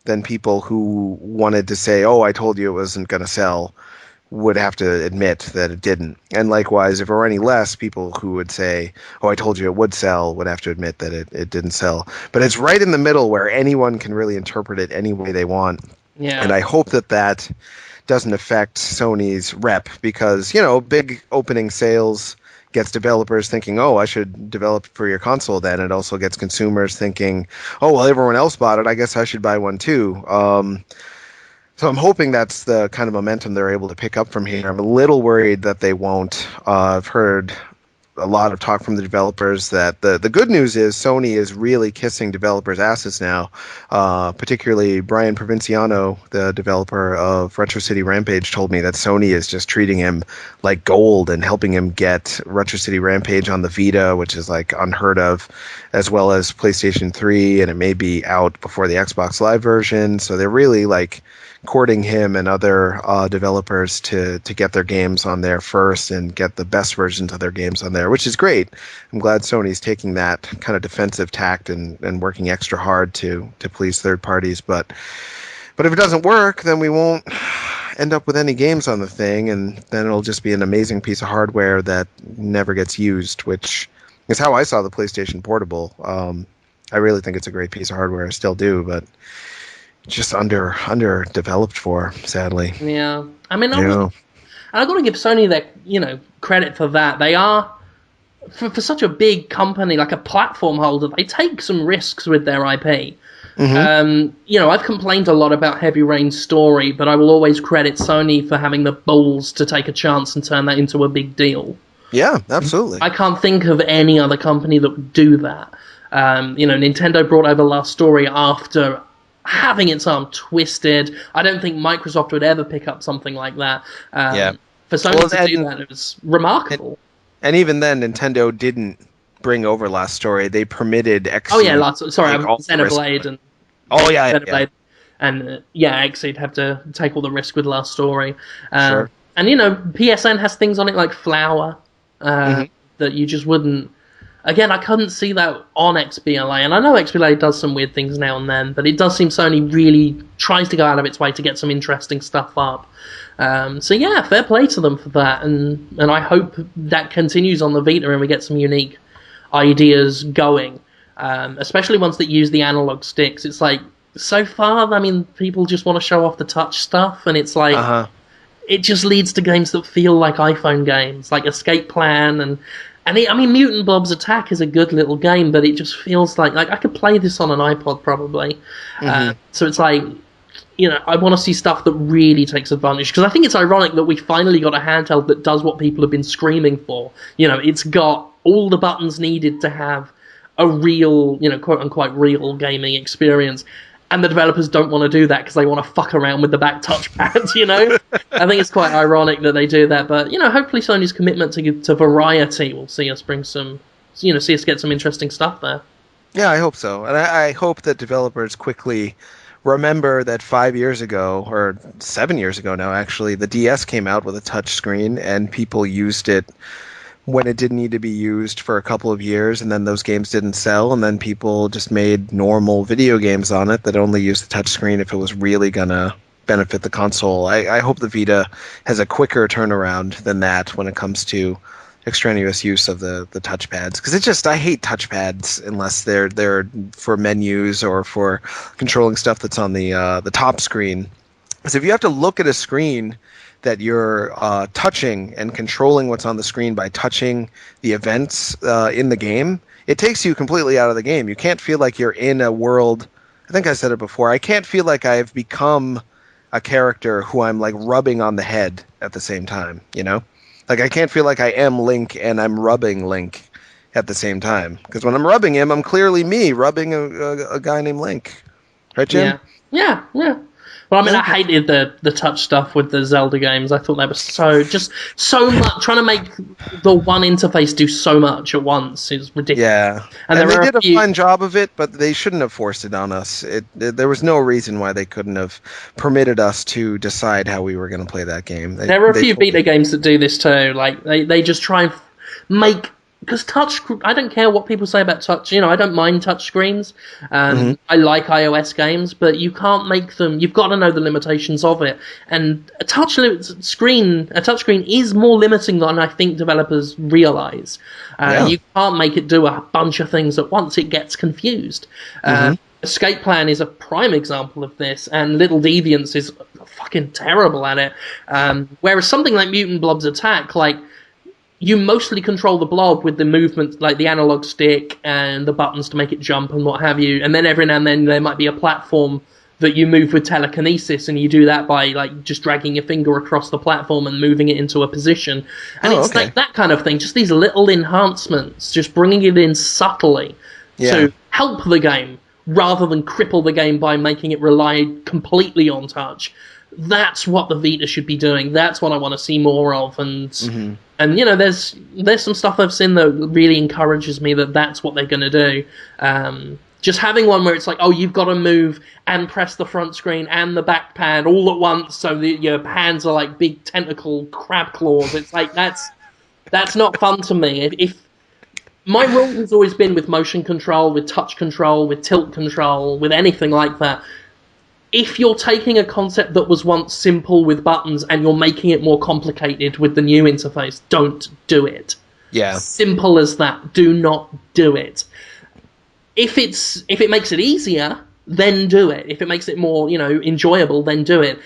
then people who wanted to say, oh, I told you it wasn't going to sell, would have to admit that it didn't. And likewise, if it were any less, people who would say, oh, I told you it would sell, would have to admit that it didn't sell. But it's right in the middle where anyone can really interpret it any way they want. Yeah. And I hope that doesn't affect Sony's rep, because, big opening sales gets developers thinking, oh, I should develop for your console then. It also gets consumers thinking, oh, well, everyone else bought it, I guess I should buy one too. So I'm hoping that's the kind of momentum they're able to pick up from here. I'm a little worried that they won't. I've heard a lot of talk from the developers that the good news is Sony is really kissing developers' asses now. Particularly Brian Provinciano, the developer of Retro City Rampage, told me that Sony is just treating him like gold and helping him get Retro City Rampage on the Vita, which is like unheard of, as well as PlayStation 3, and it may be out before the Xbox Live version. So they're really like courting him and other developers to get their games on there first and get the best versions of their games on there there, which is great. I'm glad Sony's taking that kind of defensive tact and working extra hard to please third parties. But if it doesn't work, then we won't end up with any games on the thing, and then it'll just be an amazing piece of hardware that never gets used, which is how I saw the PlayStation Portable. I really think it's a great piece of hardware. I still do, but just underdeveloped for, sadly. Yeah. I mean, Yeah. I've got to give Sony their, credit for that. They are, for such a big company, like a platform holder, they take some risks with their IP. I've complained a lot about Heavy Rain's story, but I will always credit Sony for having the balls to take a chance and turn that into a big deal. Yeah, absolutely. I can't think of any other company that would do that. Nintendo brought over Last Story after having its arm twisted. I don't think Microsoft would ever pick up something like that. For Sony to do that, it was remarkable. And even then, Nintendo didn't bring over Last Story. They permitted XSEED. Oh yeah, Xenoblade and Xenoblade. And XSEED have to take all the risk with Last Story. Sure. And PSN has things on it like Flower that you just wouldn't. Again, I couldn't see that on XBLA, and I know XBLA does some weird things now and then, but it does seem Sony really tries to go out of its way to get some interesting stuff up. Fair play to them for that, and I hope that continues on the Vita and we get some unique ideas going, especially ones that use the analog sticks. It's like, so far, I mean, people just want to show off the touch stuff, and it's like, it just leads to games that feel like iPhone games, like Escape Plan, and Mutant Bob's Attack is a good little game, but it just feels like I could play this on an iPod probably. So it's like, I want to see stuff that really takes advantage, because I think it's ironic that we finally got a handheld that does what people have been screaming for. It's got all the buttons needed to have a real, quote-unquote real gaming experience. And the developers don't want to do that because they want to fuck around with the back touchpad, I think it's quite ironic that they do that. But, hopefully Sony's commitment to variety will see us bring some, see us get some interesting stuff there. Yeah, I hope so. And I hope that developers quickly remember that 5 years ago, or 7 years ago now, actually, the DS came out with a touch screen and people used it when it didn't need to be used for a couple of years, and then those games didn't sell, and then people just made normal video games on it that only used the touchscreen if it was really going to benefit the console. I hope the Vita has a quicker turnaround than that when it comes to extraneous use of the touchpads, because I hate touchpads unless they're for menus or for controlling stuff that's on the top screen. So if you have to look at a screen that you're touching and controlling what's on the screen by touching the events in the game, it takes you completely out of the game. You can't feel like you're in a world. I think I said it before. I can't feel like I've become a character who I'm like rubbing on the head at the same time, Like I can't feel like I am Link and I'm rubbing Link at the same time. Because when I'm rubbing him, I'm clearly me rubbing a guy named Link. Right, Jim? Yeah. Well, I hated the touch stuff with the Zelda games. I thought that was so much. Trying to make the one interface do so much at once is ridiculous. Yeah, and they did a fine job of it, but they shouldn't have forced it on us. There was no reason why they couldn't have permitted us to decide how we were going to play that game. There are a few Vita games that do this too. Like they just try and make. Because I don't care what people say about touch. I don't mind touch screens. I like iOS games, but you can't make them. You've got to know the limitations of it. And a touch screen is more limiting than I think developers realize. You can't make it do a bunch of things at once. It gets confused. Escape Plan is a prime example of this, and Little Deviants is fucking terrible at it. Whereas something like Mutant Blob's Attack, you mostly control the blob with the movement, like the analog stick and the buttons to make it jump and what have you. And then every now and then there might be a platform that you move with telekinesis, and you do that by just dragging your finger across the platform and moving it into a position. And like that kind of thing, just these little enhancements, just bringing it in subtly to help the game rather than cripple the game by making it rely completely on touch. That's what the Vita should be doing. That's what I want to see more of. And there's some stuff I've seen that really encourages me that that's what they're going to do. Just having one where it's like, oh, you've got to move and press the front screen and the back pad all at once, so that your hands are like big tentacle crab claws. It's like that's That's not fun to me. If my rule has always been with motion control, with touch control, with tilt control, with anything like that. If you're taking a concept that was once simple with buttons and you're making it more complicated with the new interface, don't do it. Yeah. Simple as that. Do not do it. If it makes it easier, then do it. If it makes it more, enjoyable, then do it.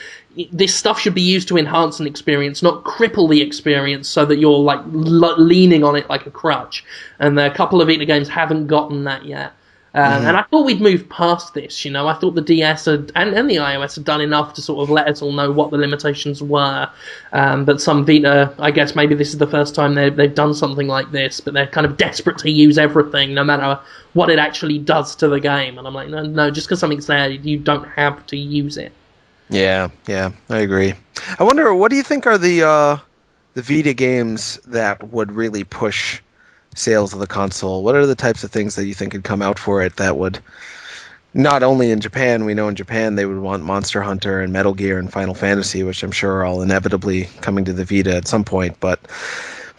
This stuff should be used to enhance an experience, not cripple the experience so that you're like leaning on it like a crutch. And a couple of Vita games haven't gotten that yet. And I thought we'd moved past this, I thought the DS and the iOS had done enough to sort of let us all know what the limitations were. But some Vita, I guess maybe this is the first time they've done something like this, but they're kind of desperate to use everything, no matter what it actually does to the game. And I'm like, no, just because something's there, you don't have to use it. Yeah, I agree. I wonder, what do you think are the Vita games that would really push sales of the console? What are the types of things that you think could come out for it that would, not only in Japan, we know in Japan they would want Monster Hunter and Metal Gear and Final Fantasy, which I'm sure are all inevitably coming to the Vita at some point, but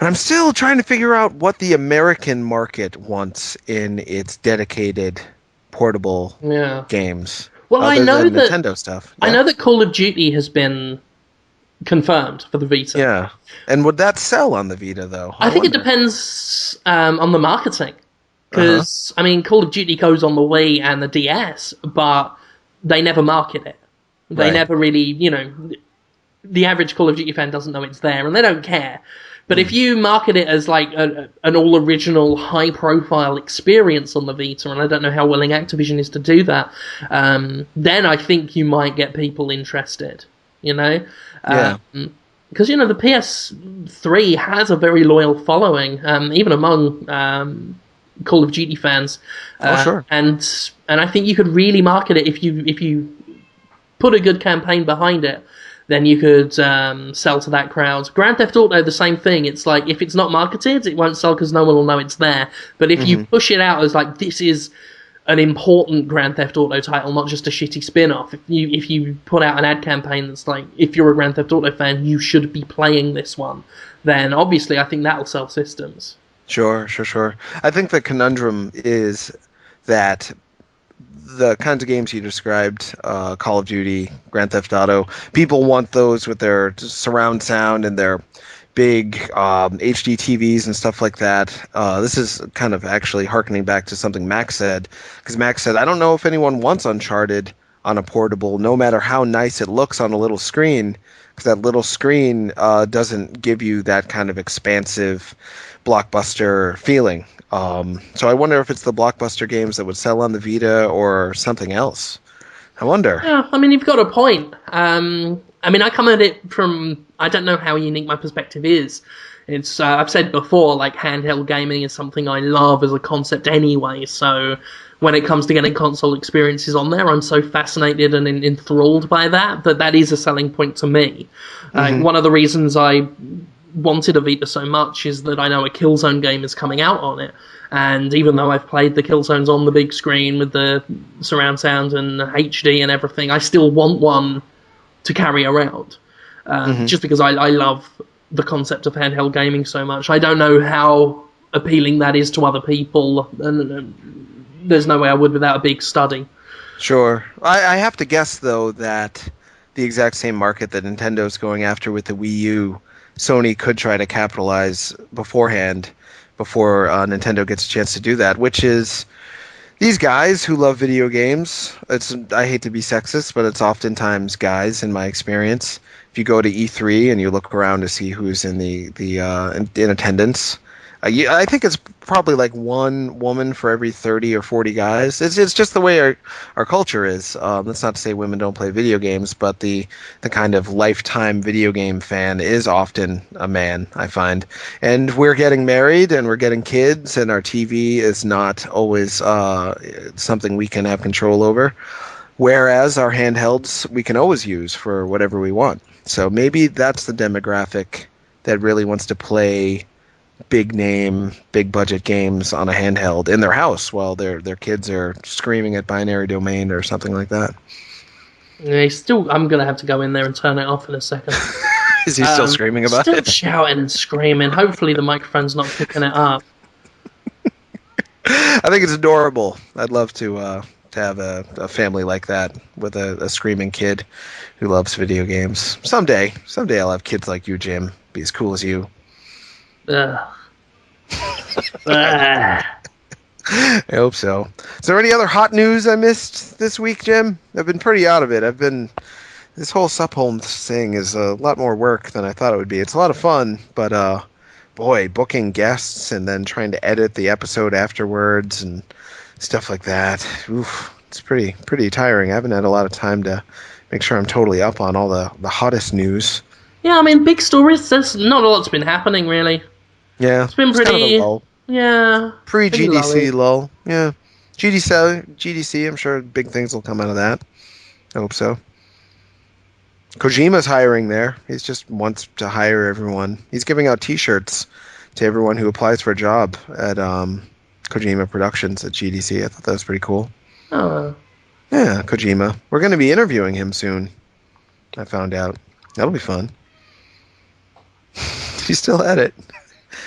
I'm still trying to figure out what the American market wants in its dedicated portable games. Well, Other than Nintendo stuff. I know that Call of Duty has been confirmed for the Vita. Yeah. And would that sell on the Vita, though? I think it depends on the marketing. Because, Call of Duty goes on the Wii and the DS, but they never market it. They never really, the average Call of Duty fan doesn't know it's there, and they don't care. But if you market it as like an all-original, high-profile experience on the Vita, and I don't know how willing Activision is to do that, then I think you might get people interested, Yeah. Because, the PS3 has a very loyal following, even among Call of Duty fans. Sure. And I think you could really market it if you put a good campaign behind it. Then you could sell to that crowd. Grand Theft Auto, the same thing. It's like, if it's not marketed, it won't sell because no one will know it's there. But if you push it out as like, this is an important Grand Theft Auto title, not just a shitty spin-off. If you put out an ad campaign that's like, if you're a Grand Theft Auto fan, you should be playing this one, then obviously I think that'll sell systems. Sure. I think the conundrum is that the kinds of games you described, Call of Duty, Grand Theft Auto, people want those with their surround sound and their big HD TVs and stuff like that. This is kind of actually harkening back to something Max said, because Max said, I don't know if anyone wants Uncharted on a portable, no matter how nice it looks on a little screen, because that little screen doesn't give you that kind of expansive blockbuster feeling. So I wonder if it's the blockbuster games that would sell on the Vita or something else. I wonder. Yeah, you've got a point. I come at it from, I don't know how unique my perspective is. It's I've said before, like, handheld gaming is something I love as a concept anyway, so when it comes to getting console experiences on there, I'm so fascinated and enthralled by that is a selling point to me. One of the reasons I wanted a Vita so much is that I know a Killzone game is coming out on it, and even though I've played the Killzones on the big screen with the surround sound and HD and everything, I still want one to carry around, just because I love the concept of handheld gaming so much. I don't know how appealing that is to other people, and there's no way I would without a big study. Sure. I have to guess, though, that the exact same market that Nintendo's going after with the Wii U, Sony could try to capitalize beforehand, before Nintendo gets a chance to do that, which is these guys who love video games. I hate to be sexist, but it's oftentimes guys in my experience. If you go to E3 and you look around to see who's in in attendance, I think it's probably like one woman for every 30 or 40 guys. It's just the way our culture is. That's not to say women don't play video games, but the kind of lifetime video game fan is often a man, I find. And we're getting married and we're getting kids, and our TV is not always something we can have control over. Whereas our handhelds we can always use for whatever we want. So maybe that's the demographic that really wants to play big name, big budget games on a handheld in their house while their kids are screaming at Binary Domain or something like that. Yeah, I'm going to have to go in there and turn it off in a second. Is he still screaming about Still it? shouting and screaming. Hopefully the microphone's not picking it up. I think it's adorable. I'd love to have a family like that with a screaming kid who loves video games. Someday I'll have kids like you, Jim. Be as cool as you. Ugh. Ah. I hope so. Is there any other hot news I missed this week, Jim? I've been pretty out of it. This whole Sup Holmes thing is a lot more work than I thought it would be. It's a lot of fun, but boy, booking guests and then trying to edit the episode afterwards and stuff like that. Oof, it's pretty tiring. I haven't had a lot of time to make sure I'm totally up on all the hottest news. Yeah, I mean, big stories. There's not a lot's been happening, really. Yeah, It's been it's kind of a pretty... lull. Yeah. Pretty Pre-GDC lowy. lull. Yeah. GDC, I'm sure big things will come out of that. I hope so. Kojima's hiring there. He's just wants to hire everyone. He's giving out T-shirts to everyone who applies for a job at Kojima Productions at GDC. I thought that was pretty cool. Oh. Yeah, Kojima. We're going to be interviewing him soon. I found out. That'll be fun. He's still at it.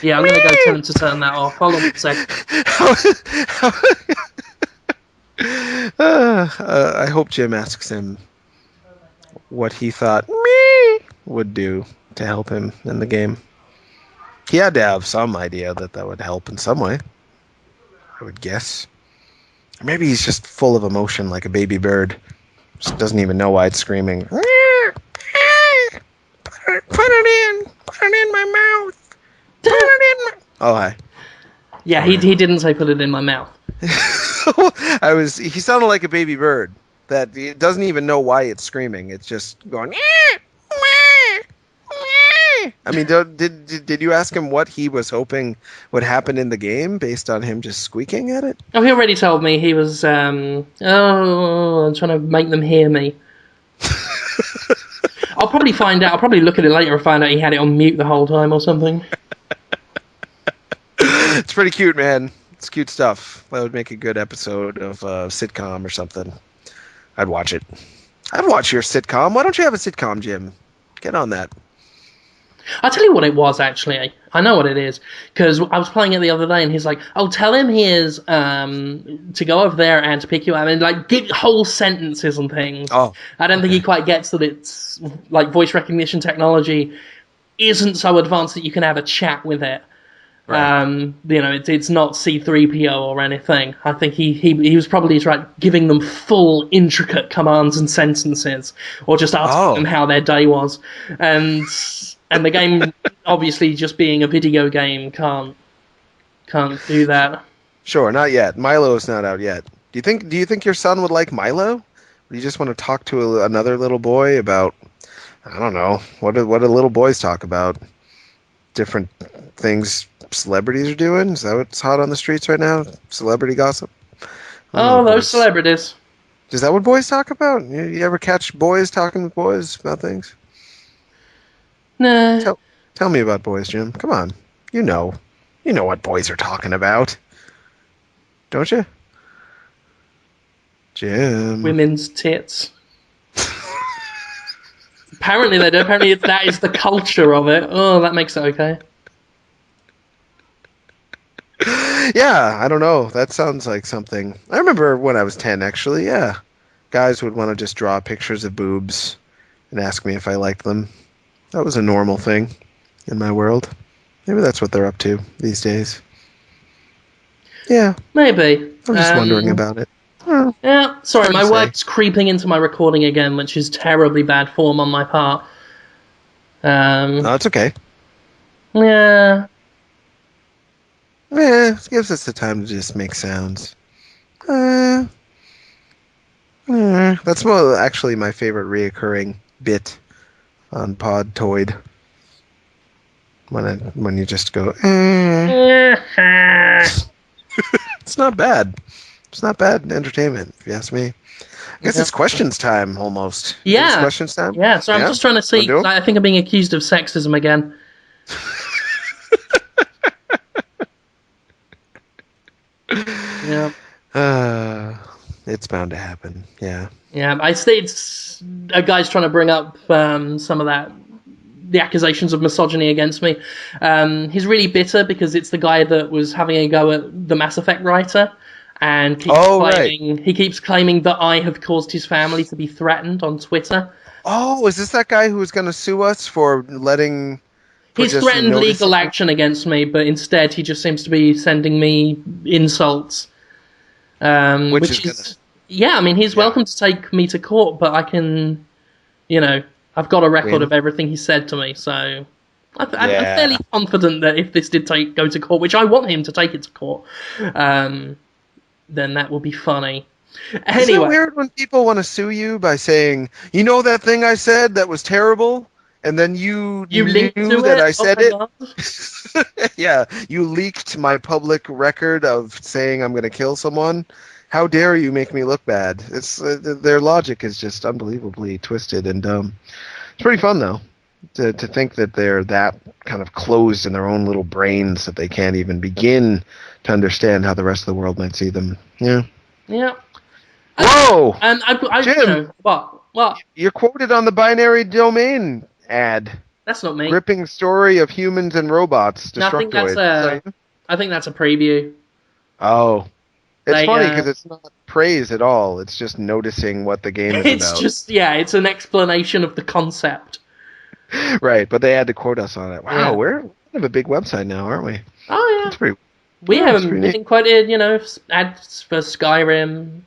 Yeah, I'm going to go tell him to turn that off. Hold on a sec. I hope Jim asks him what he thought me would do to help him in the game. He had to have some idea that would help in some way, I would guess. Or maybe he's just full of emotion like a baby bird. Just doesn't even know why it's screaming. Put it in my mouth. Put it in my... Oh, hi. Yeah, he didn't say put it in my mouth. He sounded like a baby bird that it doesn't even know why it's screaming. It's just going. I mean, did you ask him what he was hoping would happen in the game based on him just squeaking at it? Oh, he already told me he was, I'm trying to make them hear me. I'll probably find out. I'll probably look at it later and find out he had it on mute the whole time or something. It's pretty cute, man. It's cute stuff. That would make a good episode of a sitcom or something. I'd watch it. I'd watch your sitcom. Why don't you have a sitcom, Jim? Get on that. I'll tell you what it was, actually. I know what it is. Because I was playing it the other day, and he's like, oh, tell him he is to go over there and to pick you up. And, like, get whole sentences and things. Oh, I don't think he quite gets that it's, like, voice recognition technology isn't so advanced that you can have a chat with it. right. It's not C3PO or anything. I think he was probably giving them full, intricate commands and sentences, or just asking them how their day was. And the game, obviously, just being a video game, can't do that. Sure, not yet. Milo's not out yet. Do you think your son would like Milo? Would you just want to talk to another little boy about, I don't know, what do little boys talk about? Different things celebrities are doing? Is that what's hot on the streets right now? Celebrity gossip? Oh, those celebrities. Is that what boys talk about? You ever catch boys talking with boys about things? Nah. Tell me about boys, Jim. Come on. You know what boys are talking about. Don't you? Jim. Women's tits. Apparently they do. Apparently that is the culture of it. Oh, that makes it okay. Yeah, I don't know. That sounds like something. I remember when I was 10, actually, yeah. Guys would want to just draw pictures of boobs and ask me if I liked them. That was a normal thing in my world. Maybe that's what they're up to these days. Yeah. Maybe. I'm just wondering about it. Yeah, sorry, my say. wife's creeping into my recording again, which is terribly bad form on my part. No, it's okay. Yeah. Yeah, it gives us the time to just make sounds. That's actually my favorite reoccurring bit on Podtoid. When you just go, It's not bad. It's not bad entertainment, if you ask me. I guess it's questions time, almost. Yeah. It's questions time? Yeah, so I'm just trying to see. I think I'm being accused of sexism again. Yeah. It's bound to happen, yeah. Yeah, I say it's a guy's trying to bring up some of that the accusations of misogyny against me. He's really bitter because it's the guy that was having a go at the Mass Effect writer, and he keeps claiming that I have caused his family to be threatened on Twitter. Oh, is this that guy who was going to sue us for He's just threatened noticing? legal action against me, but instead he just seems to be sending me insults. Which is yeah, I mean, he's welcome to take me to court, but I can, I've got a record of everything he said to me, so I'm fairly confident that if this did go to court, which I want him to take it to court, then that will be funny. Anyway. Isn't it weird when people want to sue you by saying, you know that thing I said that was terrible? And then you knew that I said it? Yeah, you leaked my public record of saying I'm going to kill someone. How dare you make me look bad? It's their logic is just unbelievably twisted and dumb. It's pretty fun, though, to think that they're that kind of closed in their own little brains that they can't even begin to understand how the rest of the world might see them. Yeah. Yeah. Whoa! Jim, what? You're quoted on the binary domain ad. That's not me. Gripping story of humans and robots. Destructoid. I think that's a preview. Oh. It's funny because it's not praise at all. It's just noticing what the game is about. It's an explanation of the concept. Right, but they had to quote us on it. Wow, we're kind of a big website now, aren't we? Oh, yeah. That's pretty... We haven't been quoted, ads for Skyrim,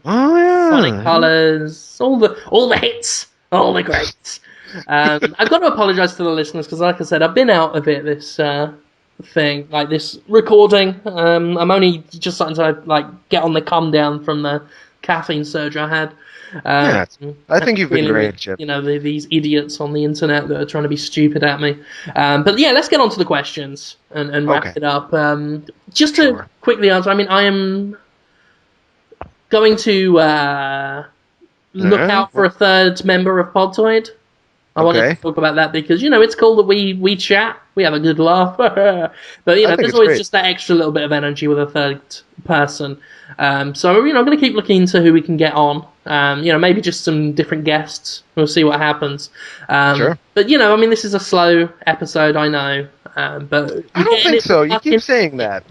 Sonic Colors, all the hits, all the greats. I've got to apologise to the listeners because, like I said, I've been out of it this thing, like this recording. I'm only just starting to get on the come down from the caffeine surge I had. I think you've been great, Chip. These idiots on the internet that are trying to be stupid at me. But yeah, let's get on to the questions and wrap it up. Just to quickly answer, I mean, I am going to look out for a third member of Podtoid. I wanted to talk about that because, it's cool that we chat, we have a good laugh. But, there's always just that extra little bit of energy with a third person. So, I'm going to keep looking into who we can get on. Maybe just some different guests. We'll see what happens. Sure. But, this is a slow episode, I know. But I don't think so. You keep saying that.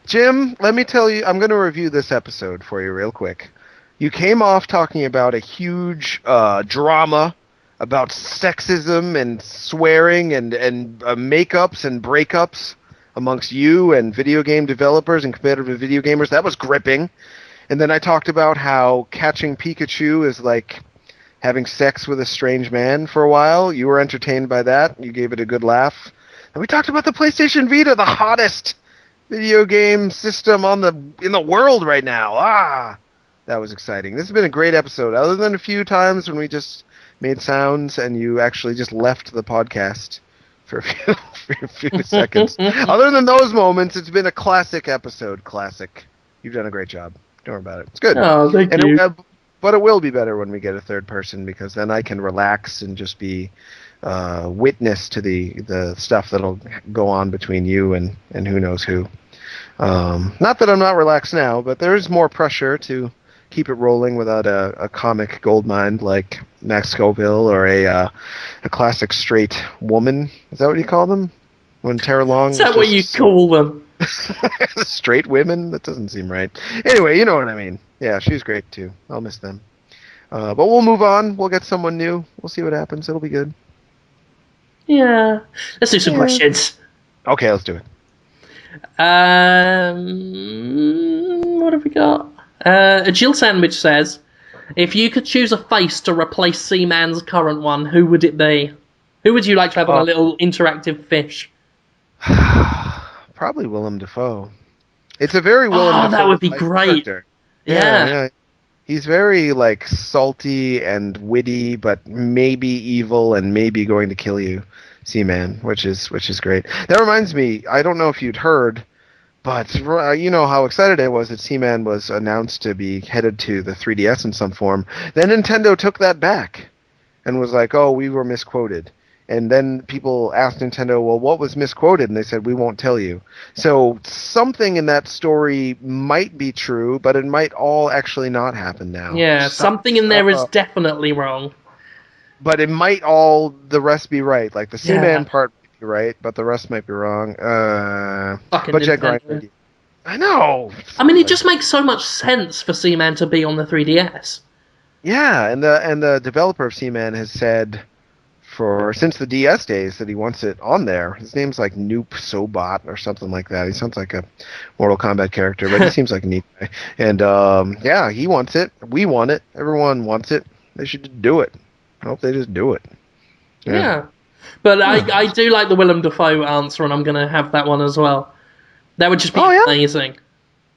Jim, let me tell you, I'm going to review this episode for you real quick. You came off talking about a huge drama about sexism and swearing and makeups and breakups amongst you and video game developers and competitive video gamers. That was gripping. And then I talked about how catching Pikachu is like having sex with a strange man for a while. You were entertained by that. You gave it a good laugh. And we talked about the PlayStation Vita, the hottest video game system in the world right now. That was exciting. This has been a great episode, other than a few times when we just made sounds and you actually just left the podcast for a few seconds. Other than those moments, it's been a classic episode. Classic. You've done a great job. Don't worry about it. It's good. Oh, thank you. But it will be better when we get a third person because then I can relax and just be witness to the stuff that'll go on between you and who knows who. Not that I'm not relaxed now, but there is more pressure to keep it rolling without a comic goldmine like Max Scoville or a classic straight woman. Is that what you call them? When Tara Long... Is that what you call them? Straight women? That doesn't seem right. Anyway, you know what I mean. Yeah, she's great too. I'll miss them. But we'll move on. We'll get someone new. We'll see what happens. It'll be good. Yeah. Let's do some questions. Okay, let's do it. What have we got? A Jill Sandwich says, if you could choose a face to replace Seaman's current one, who would it be? Who would you like to have on a little interactive fish? Probably Willem Dafoe. It's a very Willem Dafoe. Oh, that would be great. Character. Yeah. He's very salty and witty, but maybe evil and maybe going to kill you, Seaman, which is great. That reminds me, I don't know if you'd heard, but you know how excited I was that Seaman was announced to be headed to the 3DS in some form. Then Nintendo took that back and was like, oh, we were misquoted. And then people asked Nintendo, well, what was misquoted? And they said, we won't tell you. So something in that story might be true, but it might all actually not happen now. Yeah, something in there is definitely wrong. but it might the rest be right. Like the Seaman part might be right, but the rest might be wrong. Fucking But Jet Grinder, Nintendo. I know. I mean, it just makes so much sense for Seaman to be on the 3DS. Yeah, and the developer of Seaman has said since the DS days that he wants it on there. His name's like Noop Sobot or something like that. He sounds like a Mortal Kombat character, but he seems like a neat guy. And yeah, he wants it. We want it. Everyone wants it. They should just do it. I hope they just do it. Yeah. But I do like the Willem Dafoe answer, and I'm going to have that one as well. That would just be amazing.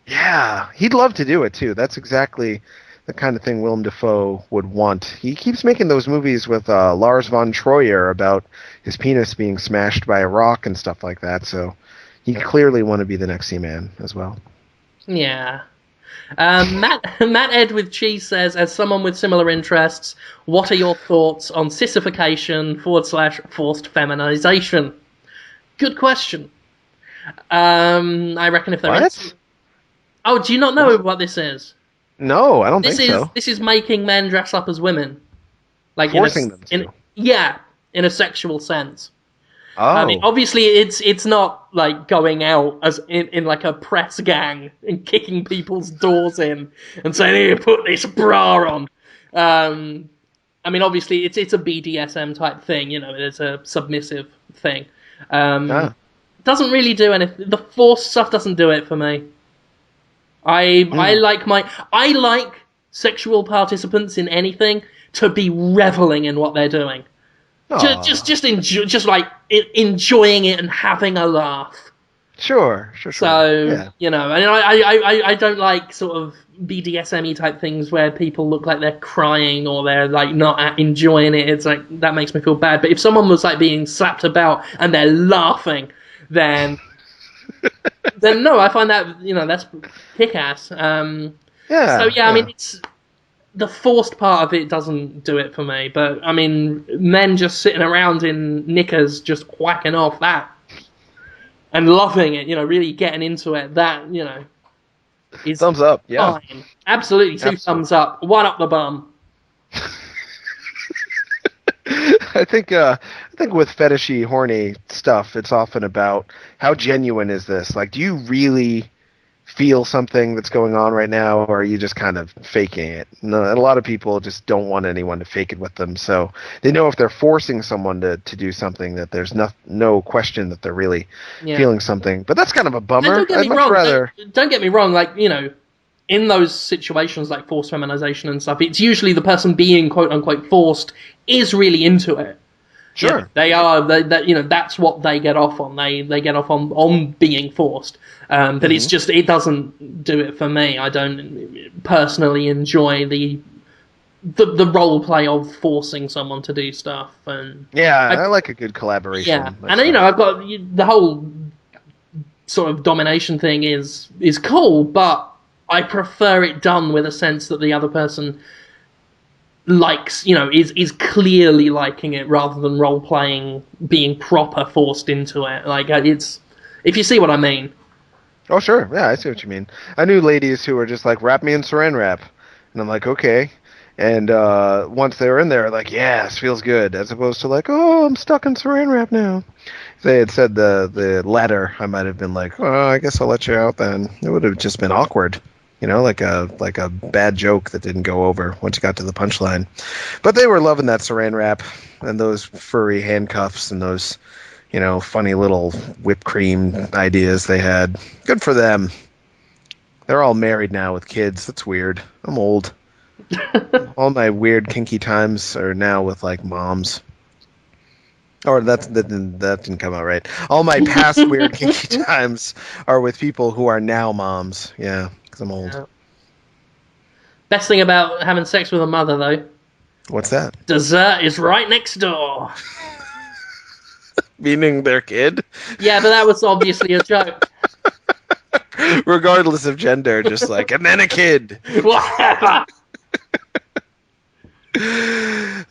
Yeah, he'd love to do it too. That's exactly the kind of thing Willem Dafoe would want. He keeps making those movies with Lars von Trier about his penis being smashed by a rock and stuff like that, so he clearly want to be the next Seaman as well. Yeah. Matt Ed with Cheese says, as someone with similar interests, what are your thoughts on sissification / forced feminization? Good question. I reckon if they're... What? Oh, do you not know what this is? No, I don't think so. This is making men dress up as women. Like forcing them to. Yeah, in a sexual sense. Oh. I mean, obviously, it's not like going out as in like a press gang and kicking people's doors in and saying, "Here, put this bra on." I mean, obviously, it's a BDSM type thing. You know, it's a submissive thing. Doesn't really do anything. The forced stuff doesn't do it for me. I like sexual participants in anything to be reveling in what they're doing. Just enjoying it and having a laugh. Sure. So, you know, and I don't like sort of BDSM-y type things where people look like they're crying or they're like not enjoying it. It's like, that makes me feel bad. But if someone was like being slapped about and they're laughing, then no, I find that, you know, that's kick-ass. So yeah, I mean, it's the forced part of it doesn't do it for me, but I mean, men just sitting around in knickers just whacking off that and loving it, you know, really getting into it, that, you know, is thumbs up. Yeah, fine. Absolutely, two thumbs up, one up the bum. I think with fetishy, horny stuff, it's often about how genuine is this? Like, do you really feel something that's going on right now, or are you just kind of faking it? No, and a lot of people just don't want anyone to fake it with them, so they know if they're forcing someone to do something, that there's no question that they're really feeling something. But that's kind of a bummer. Don't get me wrong, like, you know, in those situations like forced feminization and stuff, it's usually the person being quote unquote forced is really into it. Sure. Yeah, they are, you know, that's what they get off on. They get off on being forced. But it's just, it doesn't do it for me. I don't personally enjoy the role play of forcing someone to do stuff. And I like a good collaboration. Yeah, and you know, I've got the whole sort of domination thing is cool, but I prefer it done with a sense that the other person likes, you know, is clearly liking it, rather than role playing being proper forced into it. Like, it's, if you see what I mean. Oh sure, yeah, I see what you mean. I knew ladies who were just like, wrap me in saran wrap, and I'm like, okay. And once they were in there, like, yes, feels good, as opposed to like, oh, I'm stuck in saran wrap now. If they had said the latter, I might have been like, oh, I guess I'll let you out then. It would have just been awkward. You know, like a bad joke that didn't go over once you got to the punchline. But they were loving that saran wrap and those furry handcuffs and those, you know, funny little whipped cream ideas they had. Good for them. They're all married now with kids. That's weird. I'm old. All my weird kinky times are now with like moms. Or that didn't come out right. All my past weird kinky times are with people who are now moms. Yeah. I'm old. Yeah. Best thing about having sex with a mother, though. What's that? Dessert is right next door. Meaning their kid? Yeah, but that was obviously a joke. Regardless of gender, just like, and then a kid. Whatever.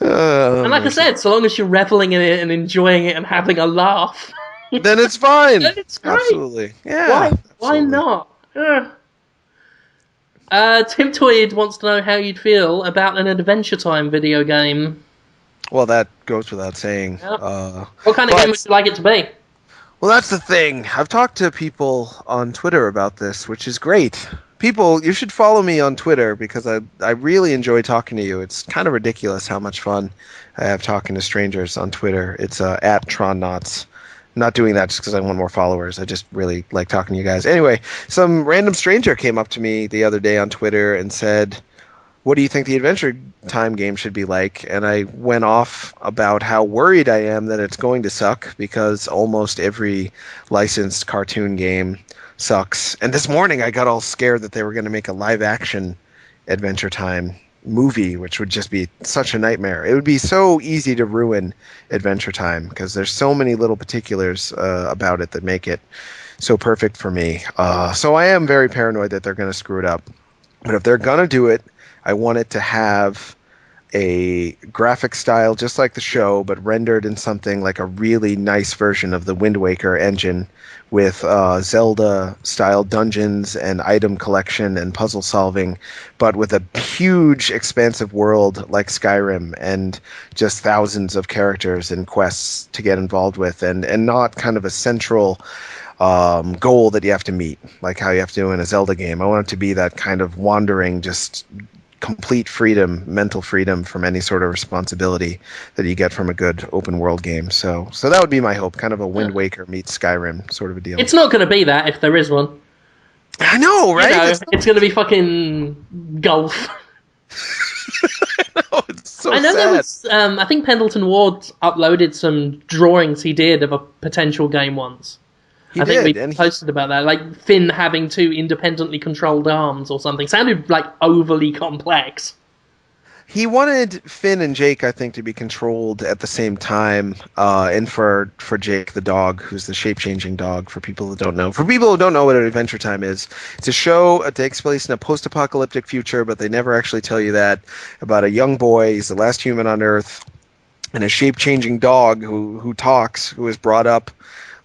And like I said, so long as you're reveling in it and enjoying it and having a laugh, then it's fine. Then it's great. Absolutely. Yeah. Why not? Tim Toyd wants to know how you'd feel about an Adventure Time video game. Well, that goes without saying. Yeah. What kind of game would you like it to be? Well, that's the thing. I've talked to people on Twitter about this, which is great. People, you should follow me on Twitter because I really enjoy talking to you. It's kind of ridiculous how much fun I have talking to strangers on Twitter. It's at TronNauts. I'm not doing that just because I want more followers. I just really like talking to you guys. Anyway, some random stranger came up to me the other day on Twitter and said, what do you think the Adventure Time game should be like? And I went off about how worried I am that it's going to suck because almost every licensed cartoon game sucks. And this morning I got all scared that they were going to make a live action Adventure Time movie, which would just be such a nightmare. It would be so easy to ruin Adventure Time because there's so many little particulars about it that make it so perfect for me. So I am very paranoid that they're going to screw it up. But if they're going to do it, I want it to have a graphic style just like the show, but rendered in something like a really nice version of the Wind Waker engine with Zelda-style dungeons and item collection and puzzle solving, but with a huge, expansive world like Skyrim and just thousands of characters and quests to get involved with, and not kind of a central goal that you have to meet, like how you have to do in a Zelda game. I want it to be that kind of wandering, just complete freedom, mental freedom from any sort of responsibility that you get from a good open world game. So that would be my hope, kind of a Wind Waker meets Skyrim sort of a deal. It's not going to be that if there is one. I know, right? You know, it's going to be fucking golf. No, it's so I know sad. there was. I think Pendleton Ward uploaded some drawings he did of a potential game once. I think we posted about that, like Finn having two independently controlled arms or something. Sounded like overly complex. He wanted Finn and Jake, I think, to be controlled at the same time, and for Jake the dog, who's the shape-changing dog, for people who don't know. For people who don't know what Adventure Time is, it's a show that takes place in a post-apocalyptic future, but they never actually tell you that, about a young boy. He's the last human on Earth, and a shape-changing dog who talks, who is brought up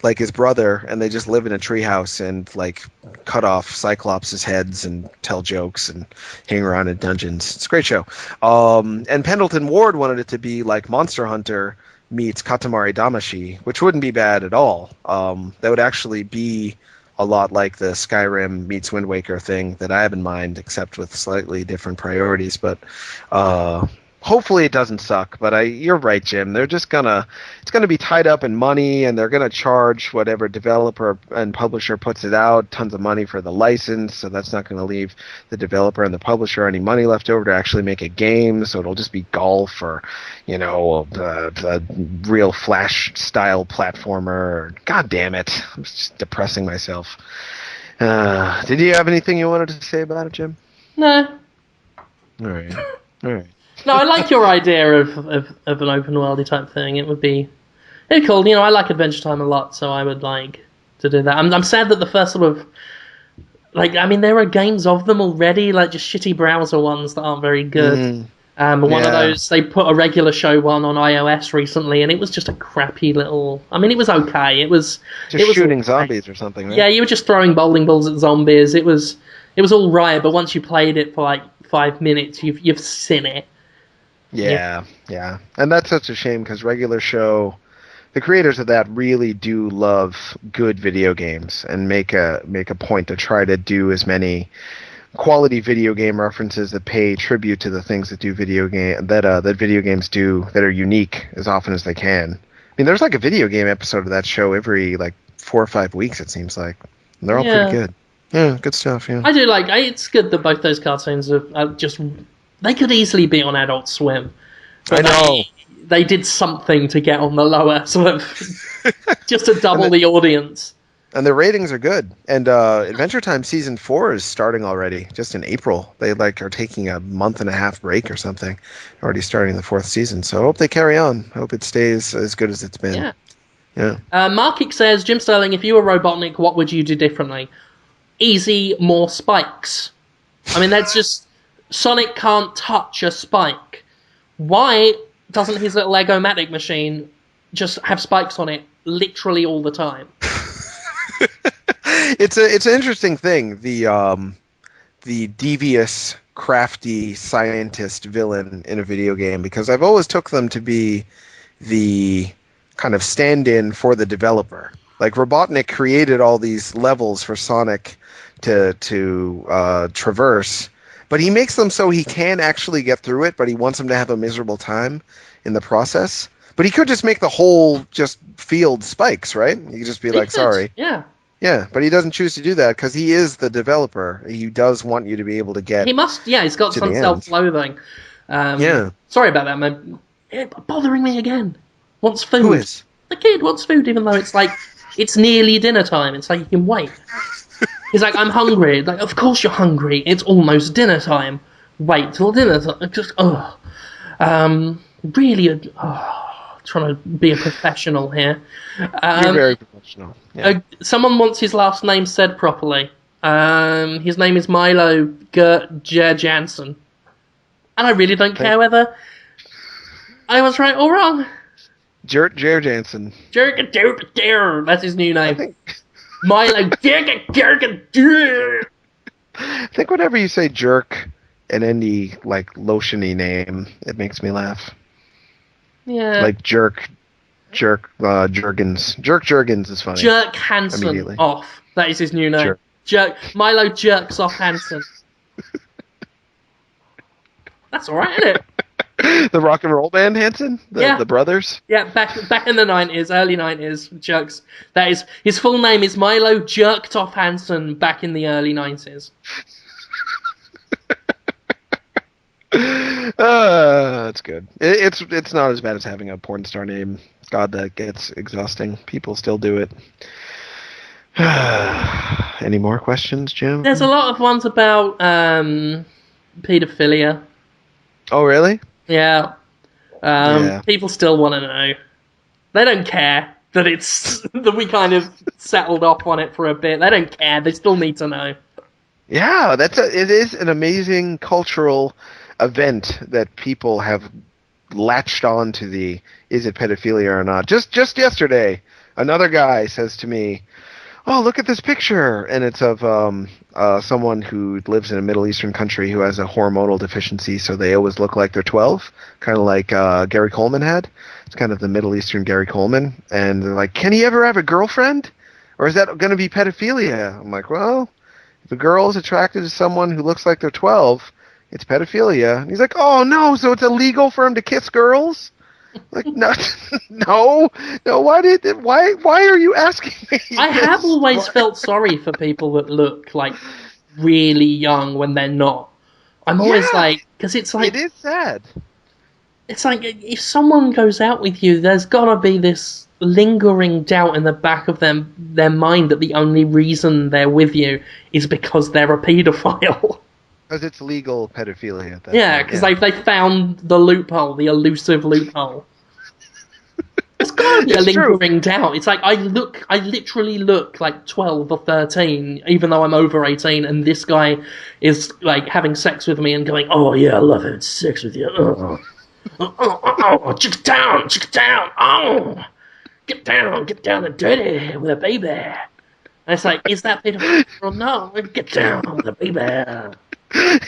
like his brother, and they just live in a treehouse and like cut off Cyclops' heads and tell jokes and hang around in dungeons. It's a great show. And Pendleton Ward wanted it to be like Monster Hunter meets Katamari Damacy, which wouldn't be bad at all. That would actually be a lot like the Skyrim meets Wind Waker thing that I have in mind, except with slightly different priorities. But hopefully it doesn't suck, but you're right, Jim. It's gonna be tied up in money, and they're gonna charge whatever developer and publisher puts it out tons of money for the license. So that's not gonna leave the developer and the publisher any money left over to actually make a game. So it'll just be golf or, a real Flash style platformer. God damn it! I'm just depressing myself. Did you have anything you wanted to say about it, Jim? No. All right. No, I like your idea of an open worldy type thing. It'd be cool. I like Adventure Time a lot, so I would like to do that. I'm sad that the first sort of there are games of them already, like just shitty browser ones that aren't very good. One of those, they put a regular show one on iOS recently, and it was just a crappy little. I mean, it was okay. It was shooting zombies or something, right? Yeah, you were just throwing bowling balls at zombies. It was all right, but once you played it for like 5 minutes, you've seen it. Yeah. And that's such a shame because regular show, the creators of that really do love good video games and make a point to try to do as many quality video game references that pay tribute to the things that video games do that are unique as often as they can. I mean, there's like a video game episode of that show every like 4 or 5 weeks, it seems like. And they're all pretty good. Yeah, good stuff, yeah. I do like it's good that both those cartoons are just. They could easily be on Adult Swim. I know. They did something to get on the lower, sort of, just to double the audience. And the ratings are good. And Adventure Time Season 4 is starting already, just in April. They are taking a month and a half break or something, already starting the 4th season. So I hope they carry on. I hope it stays as good as it's been. Yeah. Markic says, Jim Sterling, if you were Robotnik, what would you do differently? Easy, more spikes. I mean, that's just... Sonic can't touch a spike. Why doesn't his little Lego-matic machine just have spikes on it literally all the time? It's an interesting thing. The devious crafty scientist villain in a video game, because I've always took them to be the kind of stand-in for the developer. Like Robotnik created all these levels for Sonic to traverse, but he makes them so he can actually get through it, but he wants him to have a miserable time in the process. But he could just make the whole just field spikes, right? He could just be like, sorry. Yeah. Yeah, but he doesn't choose to do that because he is the developer. He does want you to be able to get. He must. Yeah, he's got to some the end. self-loathing. Yeah. Sorry about that, man. Bothering me again. Wants food. Who is? The kid wants food, even though it's like it's nearly dinner time. It's like you can wait. He's like, I'm hungry. Like, of course you're hungry. It's almost dinner time. Wait till dinner time. Just really. Trying to be a professional here. You're very professional. Yeah. Someone wants his last name said properly. His name is Milo Gert Jansen. And I really don't care whether I was right or wrong. Jer Jansen. That's his new name. Milo I think whenever you say jerk in any like lotiony name, it makes me laugh. Yeah. Like Jerk Jurgens. Jerk Jurgens is funny. Jerk Hansen off. That is his new name. Jerk Milo jerks off Hansen. That's alright, isn't it? The rock and roll band Hansen? The brothers? Yeah, back in the 90s, early 90s, jerks. That is, his full name is Milo Jerked Off Hansen back in the early 90s. That's good. It's not as bad as having a porn star name. God, that gets exhausting. People still do it. Any more questions, Jim? There's a lot of ones about pedophilia. Oh, really? Yeah. People still want to know. They don't care that it's that we kind of settled off on it for a bit. They don't care. They still need to know. Yeah, it is an amazing cultural event that people have latched on to the is it pedophilia or not. Just yesterday, another guy says to me, "Oh, look at this picture," and it's of someone who lives in a Middle Eastern country who has a hormonal deficiency, so they always look like they're 12, kind of like Gary Coleman had. It's kind of the Middle Eastern Gary Coleman, and they're like, "Can he ever have a girlfriend, or is that going to be pedophilia?" I'm like, "Well, if a girl is attracted to someone who looks like they're 12, it's pedophilia." And he's like, "Oh no, so it's illegal for him to kiss girls?" Like, no, no. Why are you asking me? I have always felt sorry for people that look like really young when they're not. I'm always like, because it's like it is sad. It's like if someone goes out with you, there's gotta be this lingering doubt in the back of their mind that the only reason they're with you is because they're a paedophile. Because it's legal pedophilia. Yeah, because they found the loophole, the elusive loophole. There's gotta be a lingering doubt. It's like I literally look like 12 or 13, even though I'm over 18, and this guy is like having sex with me and going, "Oh yeah, I love having sex with you. Chick down, oh, get down and dirty with a baby." And it's like, is that pedophilia or no? Get down with a baby.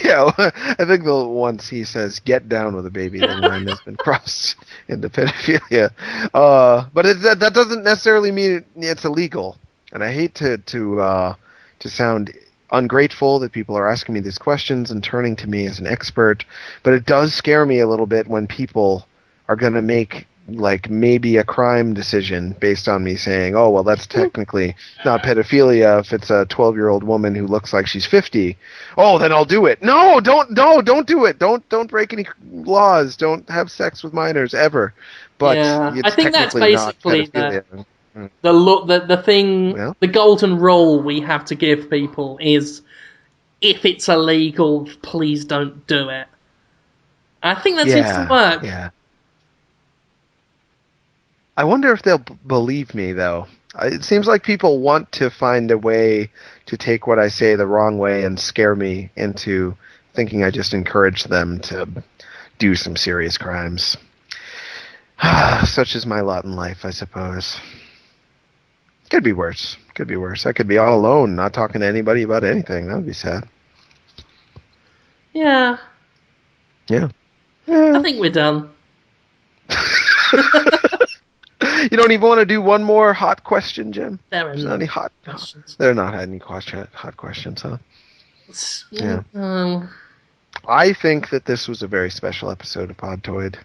Yeah, I think once he says "get down with a baby," the line has been crossed into pedophilia. But that doesn't necessarily mean it's illegal. And I hate to sound ungrateful that people are asking me these questions and turning to me as an expert, but it does scare me a little bit when people are going to make like maybe a crime decision based on me saying, "Oh, well, that's technically not pedophilia if it's a 12-year-old woman who looks like she's 50. Oh, then I'll do it." No, don't do it. Don't break any laws. Don't have sex with minors ever. But yeah, it's I think that's basically the thing. Well, the golden rule we have to give people is, if it's illegal, please don't do it. I think that seems to work. Yeah. I wonder if they'll believe me, though. It seems like people want to find a way to take what I say the wrong way and scare me into thinking I just encourage them to do some serious crimes. Such is my lot in life, I suppose. Could be worse. Could be worse. I could be all alone, not talking to anybody about anything. That would be sad. Yeah. Yeah. I think we're done. You don't even want to do one more hot question, Jim? There are There's no not any hot questions. There are not any hot questions, huh? Yeah. Um, I think that this was a very special episode of Podtoid.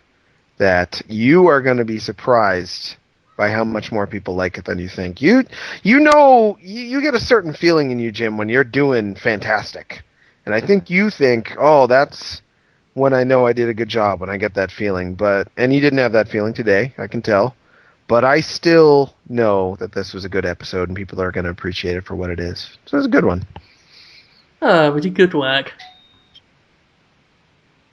That you are going to be surprised by how much more people like it than you think. You get a certain feeling in you, Jim, when you're doing fantastic. And I think you think, oh, that's when I know I did a good job, when I get that feeling. And you didn't have that feeling today, I can tell. But I still know that this was a good episode and people are going to appreciate it for what it is. So it's a good one. we did good work.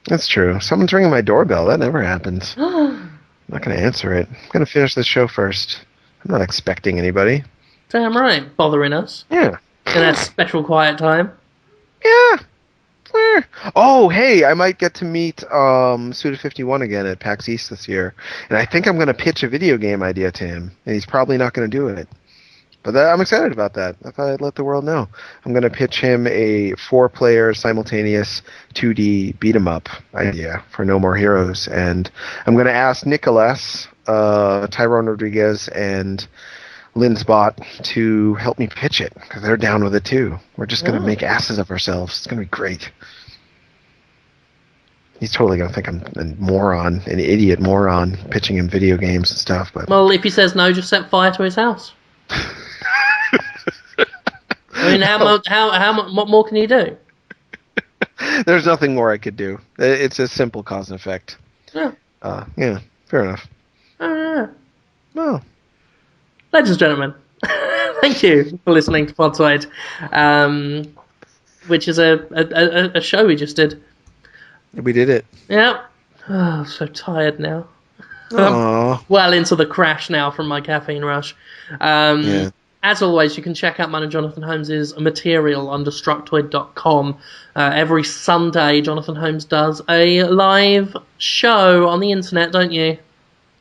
That's true. Someone's ringing my doorbell. That never happens. I'm not going to answer it. I'm going to finish this show first. I'm not expecting anybody. Damn right, bothering us. Yeah. In our special quiet time. Yeah. Oh, hey, I might get to meet Suda51 again at PAX East this year. And I think I'm going to pitch a video game idea to him. And he's probably not going to do it. But I'm excited about that. I thought I'd let the world know. I'm going to pitch him a 4-player simultaneous 2D beat-em-up idea for No More Heroes. And I'm going to ask Nicolas, Tyrone Rodriguez, and Lynn Spot to help me pitch it, because they're down with it too. We're just going to make asses of ourselves. It's going to be great. He's totally going to think I'm a moron, an idiot moron, pitching him video games and stuff. But well, if he says no, just set fire to his house. I mean, what more can you do? There's nothing more I could do. It's a simple cause and effect. Yeah. Yeah, fair enough. Well, ladies and gentlemen, thank you for listening to Podtoid, which is a show we just did. We did it. Yeah. Oh, I'm so tired now. Aww. Well into the crash now from my caffeine rush. Yeah. As always, you can check out mine and Jonathan Holmes' material on destructoid.com. Every Sunday, Jonathan Holmes does a live show on the internet, don't you?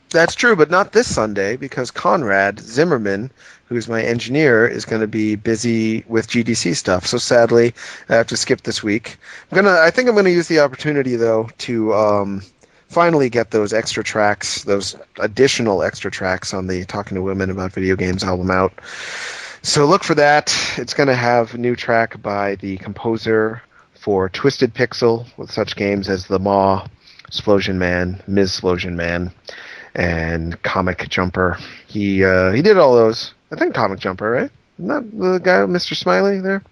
That's true, but not this Sunday, because Conrad Zimmerman, who's my engineer, is going to be busy with GDC stuff. So sadly, I have to skip this week. I think I'm going to use the opportunity, though, to finally get those extra tracks, those additional extra tracks on the Talking to Women About Video Games album out. So look for that. It's going to have a new track by the composer for Twisted Pixel, with such games as The Maw, Splosion Man, Ms. Splosion Man, and Comic Jumper. He did all those. I think Comic Jumper, right? Not the guy, Mr. Smiley, there?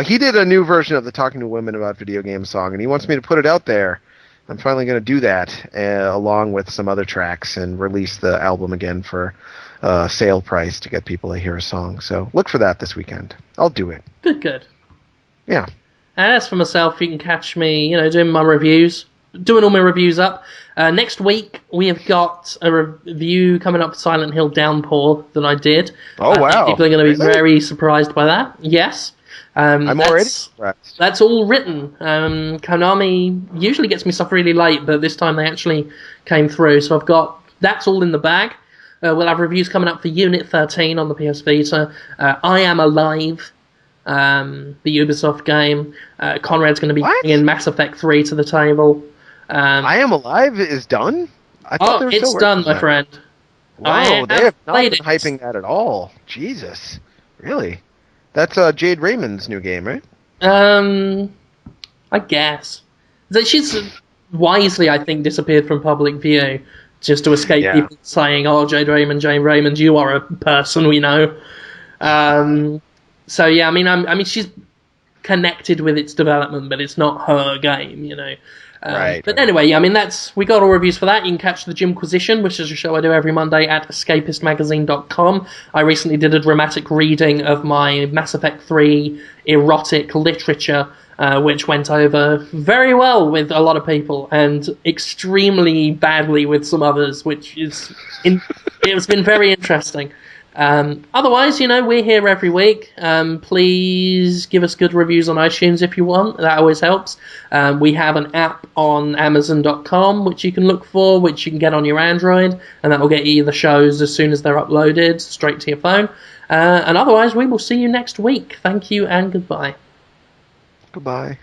He did a new version of the Talking to Women About Video Games song, and he wants me to put it out there. I'm finally going to do that, along with some other tracks, and release the album again for sale price to get people to hear a song. So look for that this weekend. I'll do it. Good. Yeah. And as for myself, you can catch me, doing my reviews, doing all my reviews up. Next week, we have got a review coming up for Silent Hill Downpour that I did. Oh, wow. People are going to be very surprised by that. Yes. I'm already surprised. That's all written. Konami usually gets me stuff really late, but this time they actually came through. So that's all in the bag. We'll have reviews coming up for Unit 13 on the PS Vita. I Am Alive, the Ubisoft game. Conrad's going to be bringing Mass Effect 3 to the table. I Am Alive is done? I thought they were it's still done, my that. friend. Wow, they have not been it. hyping that at all. Jesus. Really? That's Jade Raymond's new game, right? I guess. She's wisely, I think, disappeared from public view just to escape people saying, "Oh, Jade Raymond, you are a person we know." So yeah, I mean, she's connected with its development, but it's not her game, Right. But anyway, I mean, we got all reviews for that. You can catch the Jimquisition, which is a show I do every Monday at escapistmagazine.com. I recently did a dramatic reading of my Mass Effect 3 erotic literature, which went over very well with a lot of people and extremely badly with some others, it's been very interesting. Otherwise, we're here every week. Please give us good reviews on iTunes if you want. That always helps. We have an app on Amazon.com, which you can look for, which you can get on your Android, and that will get you the shows as soon as they're uploaded, straight to your phone. And otherwise, we will see you next week. Thank you and goodbye. Goodbye.